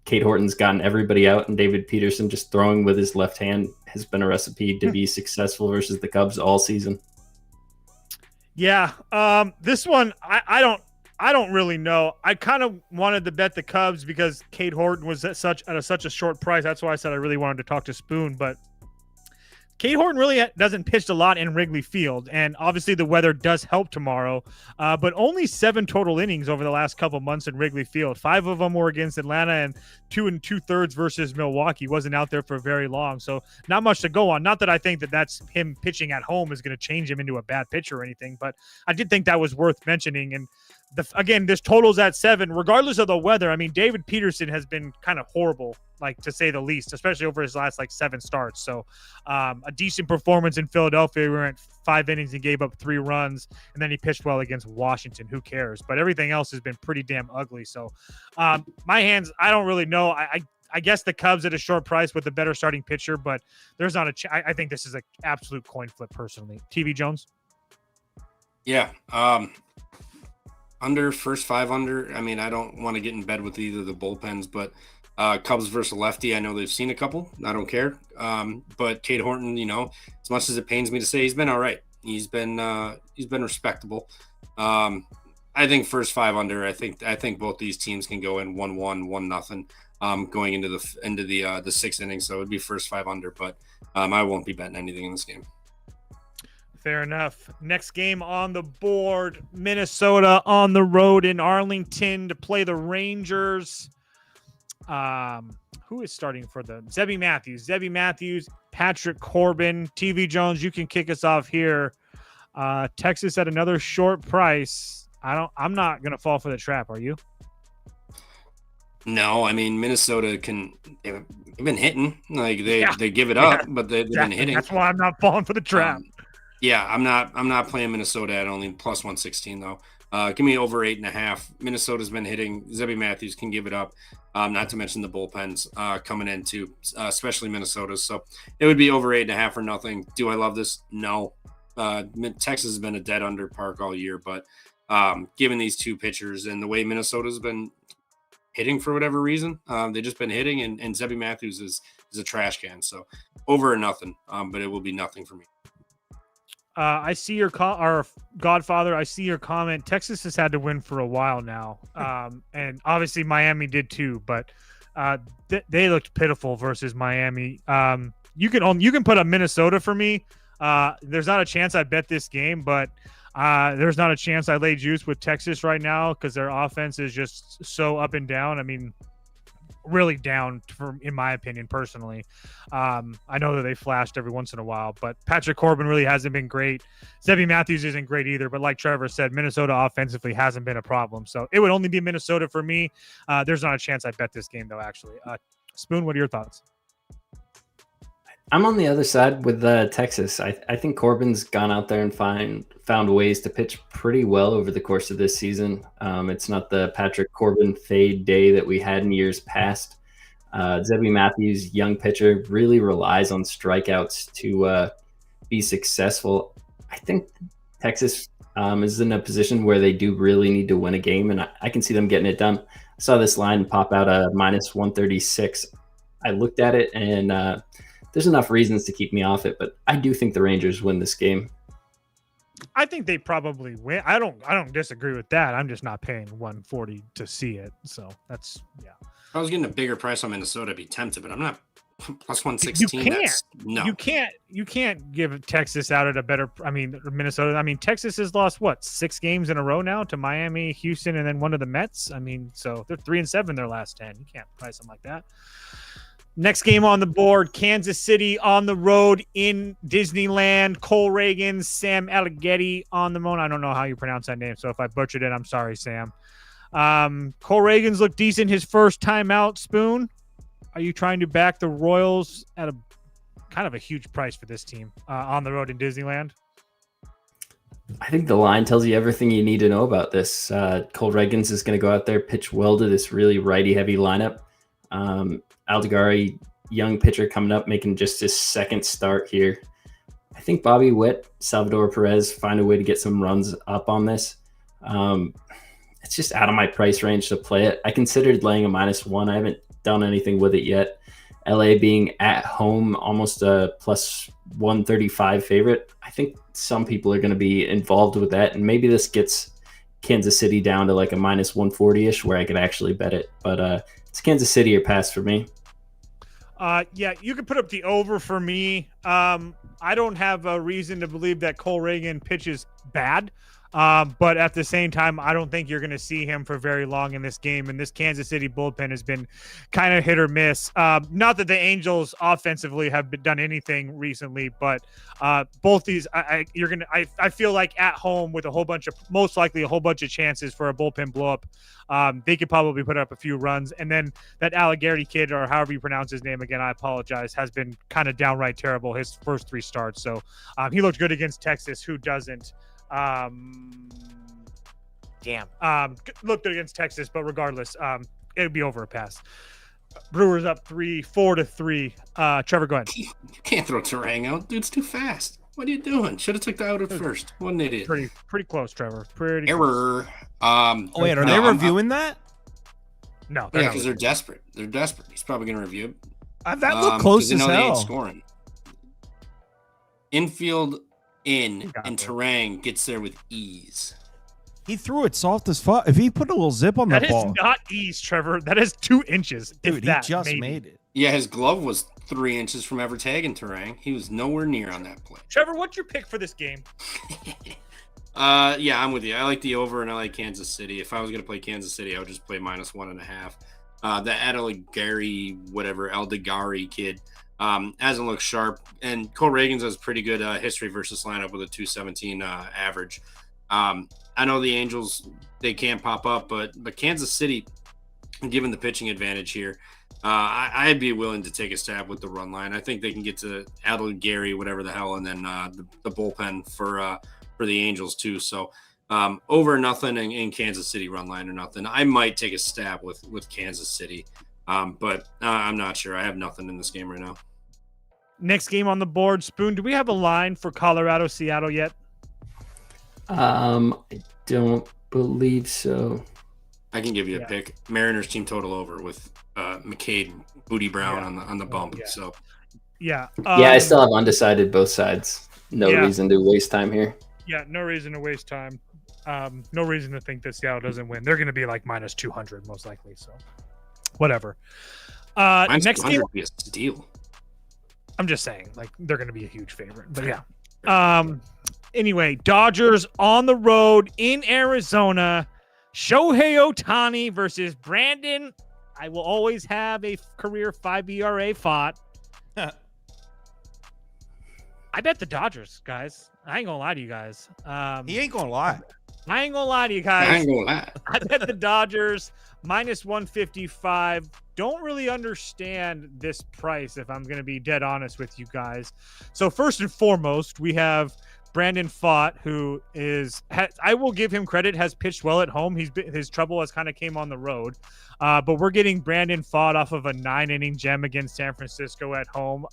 [SPEAKER 6] Cade Horton's gotten everybody out, and David Peterson just throwing with his left hand has been a recipe to be successful versus the Cubs all season.
[SPEAKER 5] Yeah, this one I don't really know. I kind of wanted to bet the Cubs because Cade Horton was at such a short price. That's why I said I really wanted to talk to Spoon, but Cade Horton really doesn't pitch a lot in Wrigley Field, and obviously the weather does help tomorrow, but only 7 total innings over the last couple months in Wrigley Field. 5 of them were against Atlanta and 2 2/3 versus Milwaukee. Wasn't out there for very long, so not much to go on. Not that I think that that's him pitching at home is going to change him into a bad pitcher or anything, but I did think that was worth mentioning. And again, this total's at 7, regardless of the weather. I mean, David Peterson has been kind of horrible, like to say the least, especially over his last 7 starts. So a decent performance in Philadelphia. We went 5 innings and gave up 3 runs, and then he pitched well against Washington. Who cares? But everything else has been pretty damn ugly. So my hands, I don't really know. I guess the Cubs at a short price with a better starting pitcher, but there's not I think this is an absolute coin flip personally. TV Jones?
[SPEAKER 4] Yeah. Under first 5 under. I mean, I don't want to get in bed with either of the bullpens, but Cubs versus lefty, I know they've seen a couple. I don't care. But Cade Horton, as much as it pains me to say, he's been all right. He's been respectable. I think first 5 under. I think both these teams can go in 1-1, 1-0, going into the 6th inning. So it would be first 5 under. But I won't be betting anything in this game.
[SPEAKER 5] Fair enough. Next game on the board, Minnesota on the road in Arlington to play the Rangers. Who is starting for them? Zebby Matthews, Patrick Corbin. TV Jones, you can kick us off here. Texas at another short price. I'm not gonna fall for the trap. Are you?
[SPEAKER 4] No, I mean Minnesota they've been hitting, like they give it up, but they've been hitting.
[SPEAKER 5] That's why I'm not falling for the trap.
[SPEAKER 4] Yeah, I'm not playing Minnesota at only plus 116 though. Give me over 8.5. Minnesota's been hitting. Zebby Matthews can give it up. Not to mention the bullpens coming in too, especially Minnesota's. So it would be over 8.5 or nothing. Do I love this? No. Texas has been a dead under park all year, but given these two pitchers and the way Minnesota's been hitting for whatever reason, they've just been hitting, and Zebby Matthews is a trash can. So over or nothing, but it will be nothing for me.
[SPEAKER 5] I see your our Godfather. I see your comment. Texas has had to win for a while now, and obviously Miami did too. But they looked pitiful versus Miami. You can put up Minnesota for me. There's not a chance I bet this game, but there's not a chance I lay juice with Texas right now because their offense is just so up and down. I mean, really down in my opinion personally. I know that they flashed every once in a while, but Patrick Corbin really hasn't been great. Zebby Matthews isn't great either, but like Trevor said, Minnesota offensively hasn't been a problem, so it would only be Minnesota for me. There's not a chance I bet this game though, actually. Spoon, what are your thoughts?
[SPEAKER 6] I'm on the other side with Texas. I think Corbin's gone out there and found ways to pitch pretty well over the course of this season. It's not the Patrick Corbin fade day that we had in years past. Zebby Matthews, young pitcher, really relies on strikeouts to be successful. I think Texas is in a position where they do really need to win a game, and I can see them getting it done. I saw this line pop out a minus 136. I looked at it, and there's enough reasons to keep me off it, but I do think the Rangers win this game.
[SPEAKER 5] I think they probably win. I don't disagree with that. I'm just not paying 140 to see it. So that's, yeah.
[SPEAKER 4] If I was getting a bigger price on Minnesota, I'd be tempted, but I'm not. Plus 116.
[SPEAKER 5] You can't give Texas out at a better. I mean, Minnesota. I mean, Texas has lost what 6 games in a row now to Miami, Houston, and then one to the Mets. I mean, so they're 3-7 their last 10. You can't price them like that. Next game on the board, Kansas City on the road in Disneyland. Cole Reagan, Sam Alleghetti on the mound. I don't know how you pronounce that name, so if I butchered it, I'm sorry, Sam. Cole Reagan's looked decent his first time out. Spoon, are you trying to back the Royals at a kind of a huge price for this team on the road in Disneyland?
[SPEAKER 6] I think the line tells you everything you need to know about this. Cole Reagans is going to go out there, pitch well to this really righty-heavy lineup. Alleghetti, young pitcher coming up, making just his second start here. I think Bobby Witt, Salvador Perez find a way to get some runs up on this. It's just out of my price range to play it. I considered laying a -1. I haven't done anything with it yet. LA being at home, almost a plus 135 favorite. I think some people are going to be involved with that, and maybe this gets Kansas City down to like a -140-ish where I could actually bet it. But it's Kansas City or pass for me.
[SPEAKER 5] Yeah, you can put up the over for me. I don't have a reason to believe that Cole Reagan pitches bad. But at the same time, I don't think you're going to see him for very long in this game. And this Kansas City bullpen has been kind of hit or miss. Not that the Angels offensively have done anything recently, but both these, I feel like at home with most likely a whole bunch of chances for a bullpen blow up. They could probably put up a few runs. And then that Alleghetti kid, or however you pronounce his name again, I apologize, has been kind of downright terrible his first 3 starts. So he looked good against Texas. Who doesn't? Looked good against Texas, but regardless, it would be over a pass. Brewers up 4-3. Trevor, go ahead.
[SPEAKER 4] You can't throw Terang out. Dude's too fast. What are you doing? Should have took the out at first. What an idiot.
[SPEAKER 5] Pretty close, Trevor. Pretty
[SPEAKER 4] error.
[SPEAKER 5] Close.
[SPEAKER 1] Wait, are they reviewing that?
[SPEAKER 5] No.
[SPEAKER 4] Yeah, because they're desperate. They're desperate. He's probably going to review it.
[SPEAKER 1] That looked close as
[SPEAKER 4] hell. They ain't
[SPEAKER 1] hell.
[SPEAKER 4] scoring. Infield and Terang gets there with ease.
[SPEAKER 1] He threw it soft as fuck. If he put a little zip on that ball.
[SPEAKER 5] That is not ease, Trevor. That is 2 inches.
[SPEAKER 1] Dude, he just made it.
[SPEAKER 4] Yeah, his glove was 3 inches from ever tagging Terang. He was nowhere near on that play.
[SPEAKER 5] Trevor, what's your pick for this game?
[SPEAKER 4] Yeah, I'm with you. I like the over, and I like Kansas City. If I was going to play Kansas City, I would just play -1.5. The Alleghetti kid hasn't looked sharp, and Cole Reagan's has pretty good history versus lineup with a 217 average. I know the Angels, they can't pop up, but Kansas City, given the pitching advantage here, I'd be willing to take a stab with the run line. I think they can get to Adel, Gary, whatever the hell, and then the bullpen for the Angels too. So over nothing in Kansas City run line or nothing. I might take a stab with Kansas City, but I'm not sure. I have nothing in this game right now.
[SPEAKER 5] Next game on the board, Spoon. Do we have a line for Colorado, Seattle yet?
[SPEAKER 6] I don't believe so.
[SPEAKER 4] I can give you a pick. Mariners team total over with McCade, Booty Brown on the bump.
[SPEAKER 5] Yeah.
[SPEAKER 4] So
[SPEAKER 6] I still have undecided both sides. No reason to waste time here.
[SPEAKER 5] Yeah, no reason to waste time. No reason to think that Seattle doesn't win. They're going to be like minus 200 most likely. So whatever. Next game
[SPEAKER 4] would be a steal.
[SPEAKER 5] I'm just saying, like, they're going to be a huge favorite. But yeah. Anyway, Dodgers on the road in Arizona. Shohei Ohtani versus Brandon. I will always have a career 5 ERA Fott. I bet the Dodgers, guys. I ain't gonna lie to you guys.
[SPEAKER 1] He ain't gonna lie.
[SPEAKER 5] I ain't gonna lie to you guys.
[SPEAKER 4] I ain't gonna lie.
[SPEAKER 5] I bet the Dodgers minus 155. Don't really understand this price, if I'm going to be dead honest with you guys. So first and foremost, we have Brandon Fott, who I will give him credit, has pitched well at home. His trouble has kind of came on the road. But we're getting Brandon Fott off of a 9-inning gem against San Francisco at home.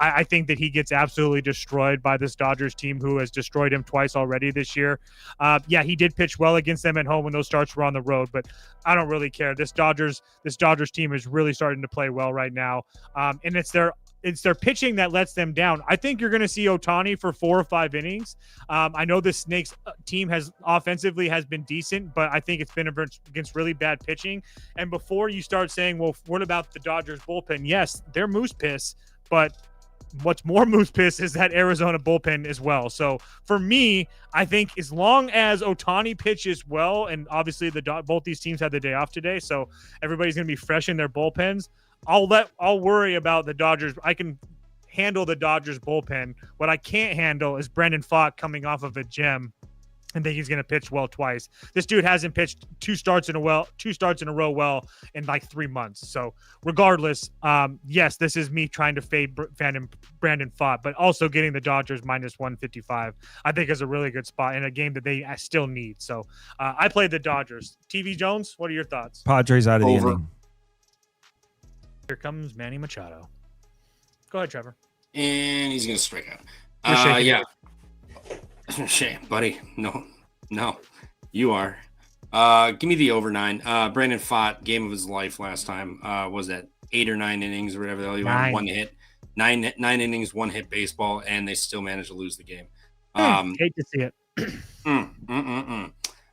[SPEAKER 5] I think that he gets absolutely destroyed by this Dodgers team, who has destroyed him twice already this year. He did pitch well against them at home when those starts were on the road, but I don't really care. This Dodgers team is really starting to play well right now, and it's their pitching that lets them down. I think you're going to see Ohtani for 4 or 5 innings. I know the Snakes team has been decent, but I think it's been against really bad pitching. And before you start saying, well, what about the Dodgers bullpen? Yes, they're moose piss, but what's more moose piss is that Arizona bullpen as well. So for me, I think as long as Ohtani pitches well, and obviously both these teams had the day off today, so everybody's going to be fresh in their bullpens. I'll worry about the Dodgers. I can handle the Dodgers bullpen. What I can't handle is Brandon Fott coming off of a gem and think he's going to pitch well twice. This dude hasn't pitched 2 starts in a row well in like 3 months. So regardless, yes, this is me trying to fade Brandon Fott, but also getting the Dodgers minus 155, I think is a really good spot in a game that they still need. So I played the Dodgers. TV Jones, what are your thoughts?
[SPEAKER 1] Padres out of the
[SPEAKER 4] Over.
[SPEAKER 1] inning.
[SPEAKER 5] Here comes Manny Machado. Go ahead, Trevor.
[SPEAKER 4] And he's going to strike out.
[SPEAKER 5] You're shaking
[SPEAKER 4] yeah. Shame, buddy. No, you are. Give me the over 9. Brandon Fott, game of his life last time. Was that 8 or 9 innings or whatever the hell he went? 1 hit. 9 innings, 1 hit baseball, and they still managed to lose the game.
[SPEAKER 5] Hate to see it.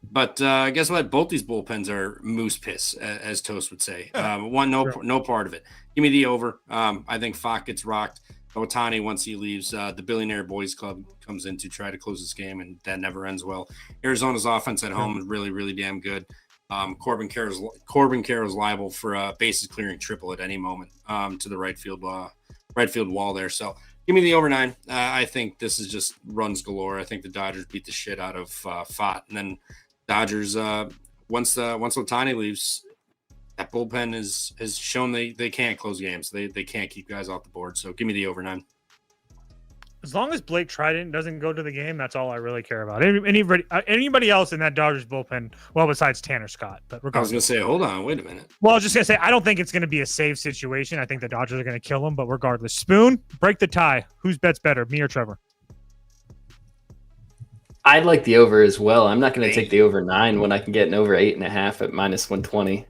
[SPEAKER 4] But guess what? Both these bullpens are moose piss, as Toast would say. No part of it. Give me the over. I think Fott gets rocked. Ohtani, once he leaves, the Billionaire Boys Club comes in to try to close this game, and that never ends well. Arizona's offense at home is really, really damn good. Corbin Carroll's liable for a bases clearing triple at any moment to the right field wall there. So give me the over 9. I think this is just runs galore. I think the Dodgers beat the shit out of Fott, and then Dodgers once Ohtani leaves, that bullpen has shown they can't close games. They can't keep guys off the board. So give me the over 9.
[SPEAKER 5] As long as Blake Trident doesn't go to the game, that's all I really care about. Anybody else in that Dodgers bullpen, well, besides Tanner Scott. But regardless.
[SPEAKER 4] I was going to say, hold on, wait a minute.
[SPEAKER 5] Well, I was just going to say, I don't think it's going to be a save situation. I think the Dodgers are going to kill him, but regardless. Spoon, break the tie. Whose bet's better, me or Trevor?
[SPEAKER 6] I'd like the over as well. I'm not going to take the over 9 when I can get an over 8.5 at minus 120.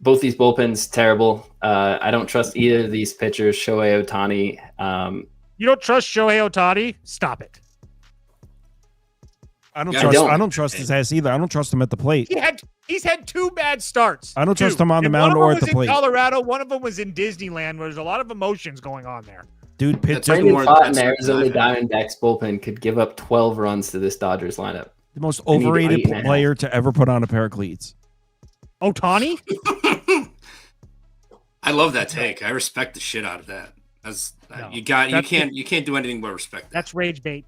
[SPEAKER 6] Both these bullpens terrible. I don't trust either of these pitchers. Shohei Ohtani.
[SPEAKER 5] You don't trust Shohei Ohtani? Stop it.
[SPEAKER 1] I don't trust his ass either. I don't trust him at the plate.
[SPEAKER 5] He's had 2 bad starts.
[SPEAKER 1] I don't trust him on the mound or at the plate.
[SPEAKER 5] One of them was in Colorado. One of them was in Disneyland, where there's a lot of emotions going on there.
[SPEAKER 1] Dude,
[SPEAKER 6] Brandon Fott and Arizona Diamondbacks bullpen could give up 12 runs to this Dodgers lineup.
[SPEAKER 1] The most overrated player to ever put on a pair of cleats.
[SPEAKER 5] Ohtani?
[SPEAKER 4] I love that take. I respect the shit out of that. You can't do anything but respect that.
[SPEAKER 5] That's rage bait.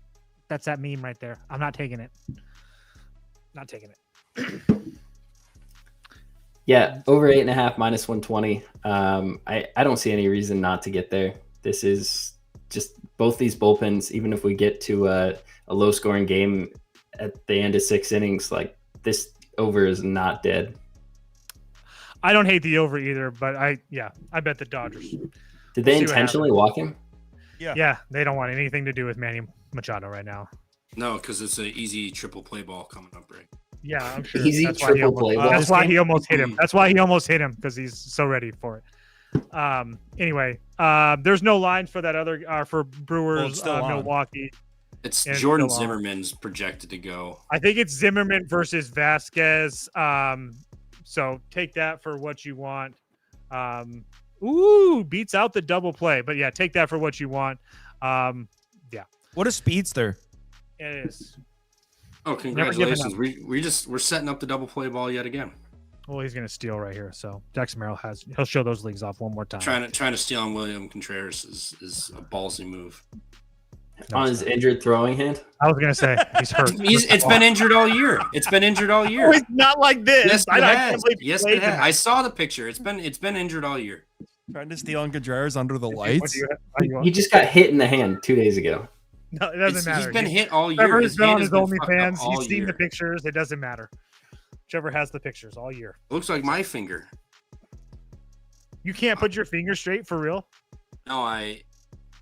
[SPEAKER 5] That's that meme right there. I'm not taking it. Not taking it.
[SPEAKER 6] Yeah, over 8.5 minus 120. I don't see any reason not to get there. This is just both these bullpens. Even if we get to a low scoring game at the end of 6 innings, like this over is not dead.
[SPEAKER 5] I don't hate the over either, but I bet the Dodgers.
[SPEAKER 6] Did they
[SPEAKER 5] see what
[SPEAKER 6] intentionally walk him?
[SPEAKER 5] Yeah, they don't want anything to do with Manny Machado right now.
[SPEAKER 4] No, because it's an easy triple play ball coming up, right?
[SPEAKER 5] Yeah, I'm sure.
[SPEAKER 6] Easy
[SPEAKER 5] That's why he
[SPEAKER 6] triple
[SPEAKER 5] almost-
[SPEAKER 6] play ball.
[SPEAKER 5] That's why he almost hit him. That's why he almost hit him, because he's so ready for it. Anyway, there's no lines for that other for Brewers
[SPEAKER 1] still on.
[SPEAKER 5] Milwaukee.
[SPEAKER 4] It's
[SPEAKER 5] And
[SPEAKER 4] Jordan
[SPEAKER 5] still on.
[SPEAKER 4] Zimmerman's projected to go.
[SPEAKER 5] I think it's Zimmerman versus Vasquez. So take that for what you want. Beats out the double play, but yeah, take that for what you want.
[SPEAKER 1] What a speedster.
[SPEAKER 5] It is.
[SPEAKER 4] Oh,
[SPEAKER 5] Never given
[SPEAKER 4] congratulations! We're setting up the double play ball yet again.
[SPEAKER 5] Well, he's gonna steal right here. So Dex Merrill he'll show those leagues off one more time.
[SPEAKER 4] Trying to steal on William Contreras is a ballsy move.
[SPEAKER 5] No,
[SPEAKER 6] On
[SPEAKER 5] it's
[SPEAKER 6] his
[SPEAKER 5] not.
[SPEAKER 6] injured throwing hand?
[SPEAKER 5] I was gonna say he's hurt.
[SPEAKER 4] It's been injured all year. It's been injured all year.
[SPEAKER 5] It's not like this.
[SPEAKER 4] Yes,
[SPEAKER 5] I
[SPEAKER 4] it
[SPEAKER 5] can't
[SPEAKER 4] has.
[SPEAKER 5] believe he
[SPEAKER 4] Yes,
[SPEAKER 5] played
[SPEAKER 4] it has.
[SPEAKER 5] tonight.
[SPEAKER 4] I saw the picture. It's been injured all year.
[SPEAKER 1] Trying to steal on Contreras under the
[SPEAKER 5] What
[SPEAKER 1] lights.
[SPEAKER 5] do you want?
[SPEAKER 6] He just got hit in the hand 2 days ago.
[SPEAKER 5] No, it doesn't matter.
[SPEAKER 4] He's been hit all year.
[SPEAKER 5] Trevor
[SPEAKER 4] His
[SPEAKER 5] has been on
[SPEAKER 4] hand
[SPEAKER 5] his
[SPEAKER 4] has been fucked up
[SPEAKER 5] OnlyFans.
[SPEAKER 4] all
[SPEAKER 5] He's seen
[SPEAKER 4] year.
[SPEAKER 5] the pictures. It doesn't matter. Trevor has the pictures all year.
[SPEAKER 4] Looks like my finger.
[SPEAKER 5] You can't put your finger straight for real.
[SPEAKER 4] No, I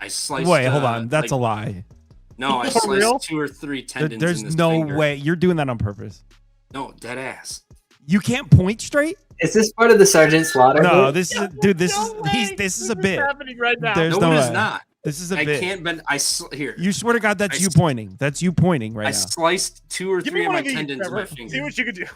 [SPEAKER 4] sliced.
[SPEAKER 1] Wait, hold on. That's a lie.
[SPEAKER 4] No, I
[SPEAKER 5] For
[SPEAKER 4] sliced
[SPEAKER 5] real?
[SPEAKER 4] 2 or 3 tendons.
[SPEAKER 1] There's
[SPEAKER 4] in this
[SPEAKER 1] no
[SPEAKER 4] finger.
[SPEAKER 1] way. You're doing that on purpose.
[SPEAKER 4] No, dead ass.
[SPEAKER 1] You can't point straight?
[SPEAKER 6] Is this part of the Sergeant Slaughter?
[SPEAKER 1] No,
[SPEAKER 6] bit?
[SPEAKER 1] this is this is a bit.
[SPEAKER 5] happening right now.
[SPEAKER 1] There's
[SPEAKER 4] No,
[SPEAKER 1] no
[SPEAKER 4] it is
[SPEAKER 1] way.
[SPEAKER 4] not.
[SPEAKER 1] This is a
[SPEAKER 4] I
[SPEAKER 1] bit.
[SPEAKER 4] can't bend. Here.
[SPEAKER 1] You swear to God that's
[SPEAKER 4] I
[SPEAKER 1] you
[SPEAKER 4] s-
[SPEAKER 1] pointing. That's you pointing right
[SPEAKER 4] I
[SPEAKER 1] now.
[SPEAKER 4] sliced 2 or
[SPEAKER 5] Give
[SPEAKER 4] 3
[SPEAKER 5] me
[SPEAKER 4] of
[SPEAKER 5] one
[SPEAKER 4] my
[SPEAKER 5] of these,
[SPEAKER 4] tendons in my
[SPEAKER 5] Trevor.
[SPEAKER 4] finger.
[SPEAKER 5] See what you can do.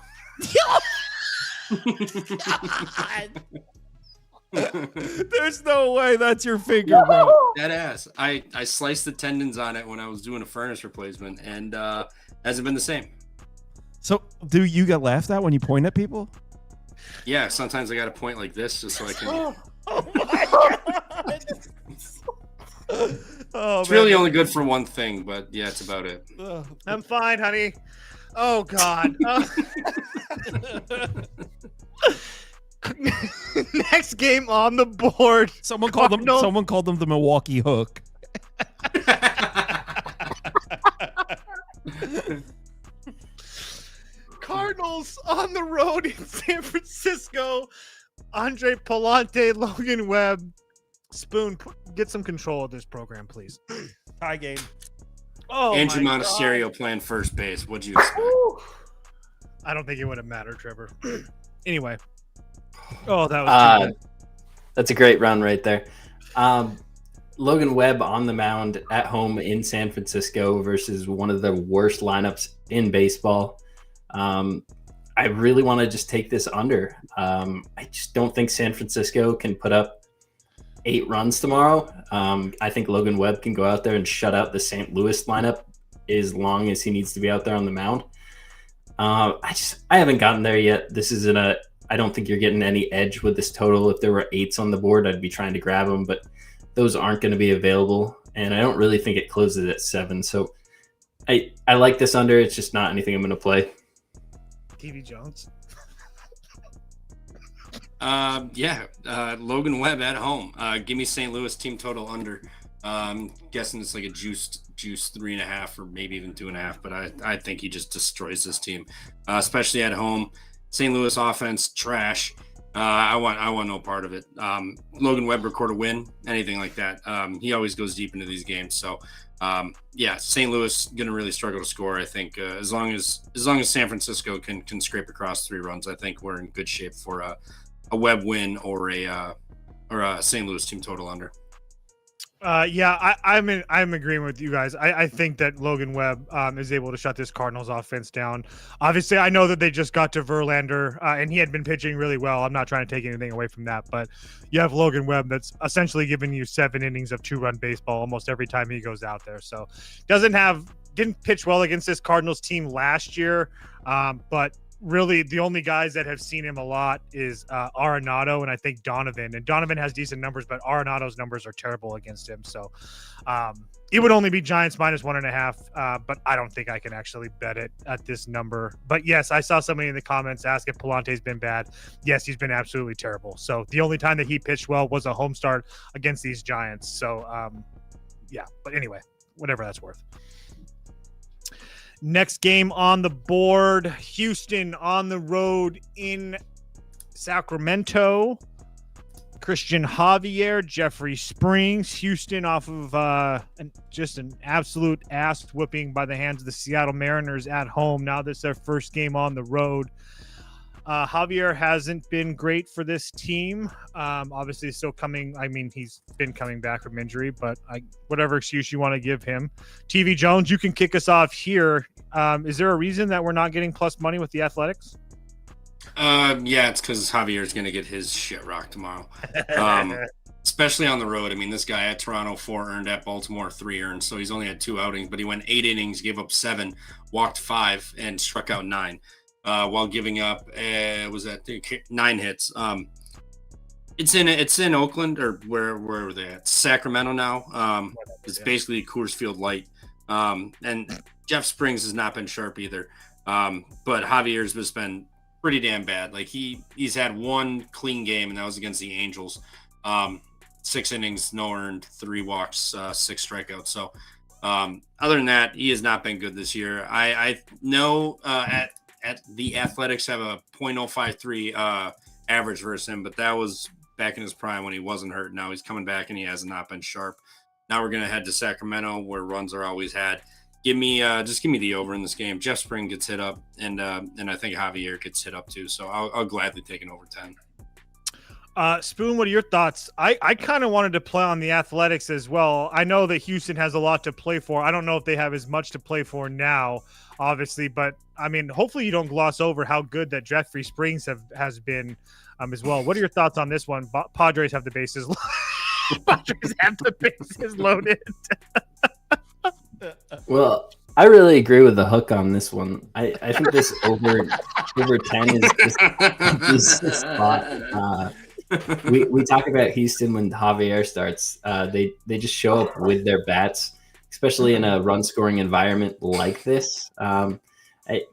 [SPEAKER 1] There's no way that's your finger, bro.
[SPEAKER 4] Dead ass. I sliced the tendons on it when I was doing a furnace replacement, and hasn't been the same.
[SPEAKER 1] So, do you get laughed at when you point at people?
[SPEAKER 4] Yeah, sometimes I got to point like this just so I can.
[SPEAKER 1] Oh,
[SPEAKER 4] It's really only good for one thing, but yeah, it's about it.
[SPEAKER 5] I'm fine, honey. Oh God. Next game on the board.
[SPEAKER 1] Someone called them.
[SPEAKER 5] Cardinals.
[SPEAKER 1] Someone called them the Milwaukee Hook.
[SPEAKER 5] Cardinals on the road in San Francisco. Andre Palante, Logan Webb. Spoon, get some control of this program, please.
[SPEAKER 1] Tie game.
[SPEAKER 5] Oh,
[SPEAKER 4] Andrew
[SPEAKER 5] my
[SPEAKER 4] Monasterio playing first base. What'd you expect?
[SPEAKER 5] God. I don't think it would have mattered, Trevor. Anyway. Oh, that was too good.
[SPEAKER 6] That's a great run right there. Logan Webb on the mound at home in San Francisco versus one of the worst lineups in baseball. I really want to just take this under. I just don't think San Francisco can put up 8 runs tomorrow. I think Logan Webb can go out there and shut out the St. Louis lineup as long as he needs to be out there on the mound. I haven't gotten there yet. This isn't I don't think you're getting any edge with this total. If there were 8s on the board, I'd be trying to grab them, but those aren't going to be available. And I don't really think it closes at 7. So I like this under. It's just not anything I'm going to play.
[SPEAKER 5] TV Jones.
[SPEAKER 4] Logan Webb at home. Give me St. Louis team total under. I'm guessing it's like a juiced 3.5 or maybe even 2.5, but I think he just destroys this team, especially at home. St. Louis offense trash. I want no part of it. Logan Webb record a win, anything like that. He always goes deep into these games. So St. Louis gonna really struggle to score. I think as long as San Francisco can scrape across 3 runs, I think we're in good shape for a Webb win or a St. Louis team total under.
[SPEAKER 5] I'm agreeing with you guys. I think that Logan Webb is able to shut this Cardinals offense down. Obviously, I know that they just got to Verlander, and he had been pitching really well. I'm not trying to take anything away from that, but you have Logan Webb that's essentially giving you 7 innings of 2-run baseball almost every time he goes out there. So didn't pitch well against this Cardinals team last year, but really the only guys that have seen him a lot is Arenado and I think Donovan. And Donovan has decent numbers, but Arenado's numbers are terrible against him. So It would only be Giants -1.5, but I don't think I can actually bet it at this number. But yes, I saw somebody in the comments ask if Palante's been bad. Yes, he's been absolutely terrible. So the only time that he pitched well was a home start against these Giants. So yeah, but anyway, whatever that's worth. Next game on the board, Houston on the road in Sacramento. Christian Javier, Jeffrey Springs, Houston off of just an absolute ass whooping by the hands of the Seattle Mariners at home. Now this is their first game on the road. Javier hasn't been great for this team. Obviously still coming. I mean, he's been coming back from injury, but whatever excuse you want to give him. TV Jones, you can kick us off here. Is there a reason that we're not getting plus money with the Athletics?
[SPEAKER 4] Yeah, it's because Javier's going to get his shit rocked tomorrow. Especially on the road. I mean, this guy at Toronto, 4 earned, at Baltimore, 3 earned. So he's only had 2 outings, but he went 8 innings, gave up 7, walked 5, and struck out 9, while giving up, 9 hits. It's in Oakland, or where were they at? Sacramento now. It's basically Coors Field Light. And Jeff Springs has not been sharp either. But Javier's just been pretty damn bad. Like he's had 1 clean game, and that was against the Angels. 6 innings, no earned, 3 walks, 6 strikeouts. So other than that, he has not been good this year. I know at the Athletics have a .053 average versus him, but that was back in his prime when he wasn't hurt. Now he's coming back and he has not been sharp. Now we're gonna head to Sacramento where runs are always had. Just give me the over in this game. Jeff Spring gets hit up, and I think Javier gets hit up too. So I'll gladly take an over 10.
[SPEAKER 5] Spoon, what are your thoughts? I kind of wanted to play on the Athletics as well. I know that Houston has a lot to play for. I don't know if they have as much to play for now, obviously, but I mean, hopefully you don't gloss over how good that Jeffrey Springs has been as well. What are your thoughts on this one? Padres have the bases. Padres have the bases loaded.
[SPEAKER 6] Well, I really agree with the hook on this one. I think this over 10 is the spot. We talk about Houston when Javier starts. They just show up with their bats, especially in a run scoring environment like this. I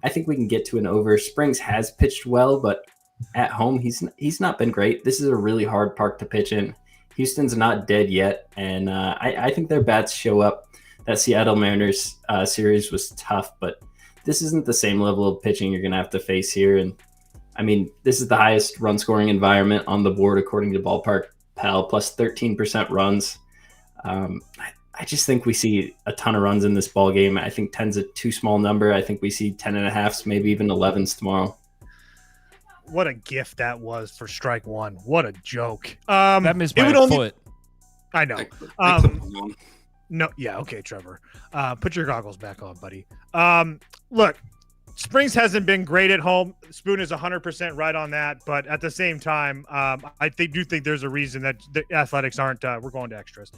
[SPEAKER 6] think we can get to an over. Springs has pitched well, but at home he's not been great. This is a really hard park to pitch in. Houston's not dead yet, and I think their bats show up. That Seattle Mariners series was tough, but this isn't the same level of pitching you're going to have to face here. And I mean, this is the highest run scoring environment on the board, according to Ballpark Pal, plus 13% runs. I just think we see a ton of runs in this ball game. I think 10's a too small number. I think we see 10.5s, maybe even 11s tomorrow.
[SPEAKER 5] What a gift that was for strike one. What a joke.
[SPEAKER 1] That missed by a foot.
[SPEAKER 5] I know. No, yeah, okay, Trevor. Put your goggles back on, buddy. Look, Springs hasn't been great at home. Spoon is 100% right on that, but at the same time, I do think there's a reason that the Athletics aren't. We're going to extras,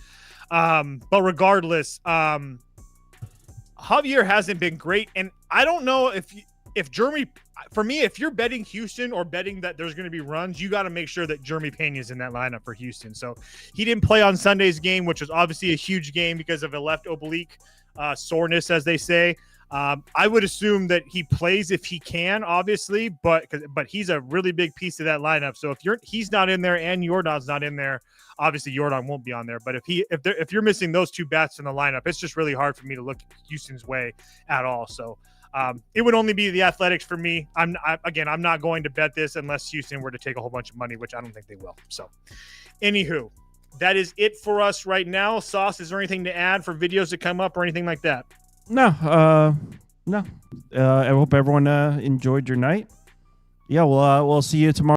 [SPEAKER 5] but regardless, Javier hasn't been great, and I don't know if Jeremy. For me, if you're betting Houston or betting that there's going to be runs, you got to make sure that Jeremy Pena is in that lineup for Houston. So he didn't play on Sunday's game, which was obviously a huge game because of a left oblique soreness, as they say. I would assume that he plays if he can, obviously, but he's a really big piece of that lineup. So if he's not in there and Yordan's not in there, obviously Yordan won't be on there. But if you're missing those 2 bats in the lineup, it's just really hard for me to look Houston's way at all. So. It would only be the Athletics for me. I'm not going to bet this unless Houston were to take a whole bunch of money, which I don't think they will. So, anywho, that is it for us right now. Sauce, is there anything to add for videos that come up or anything like that?
[SPEAKER 1] No. I hope everyone enjoyed your night. Yeah, we'll see you tomorrow.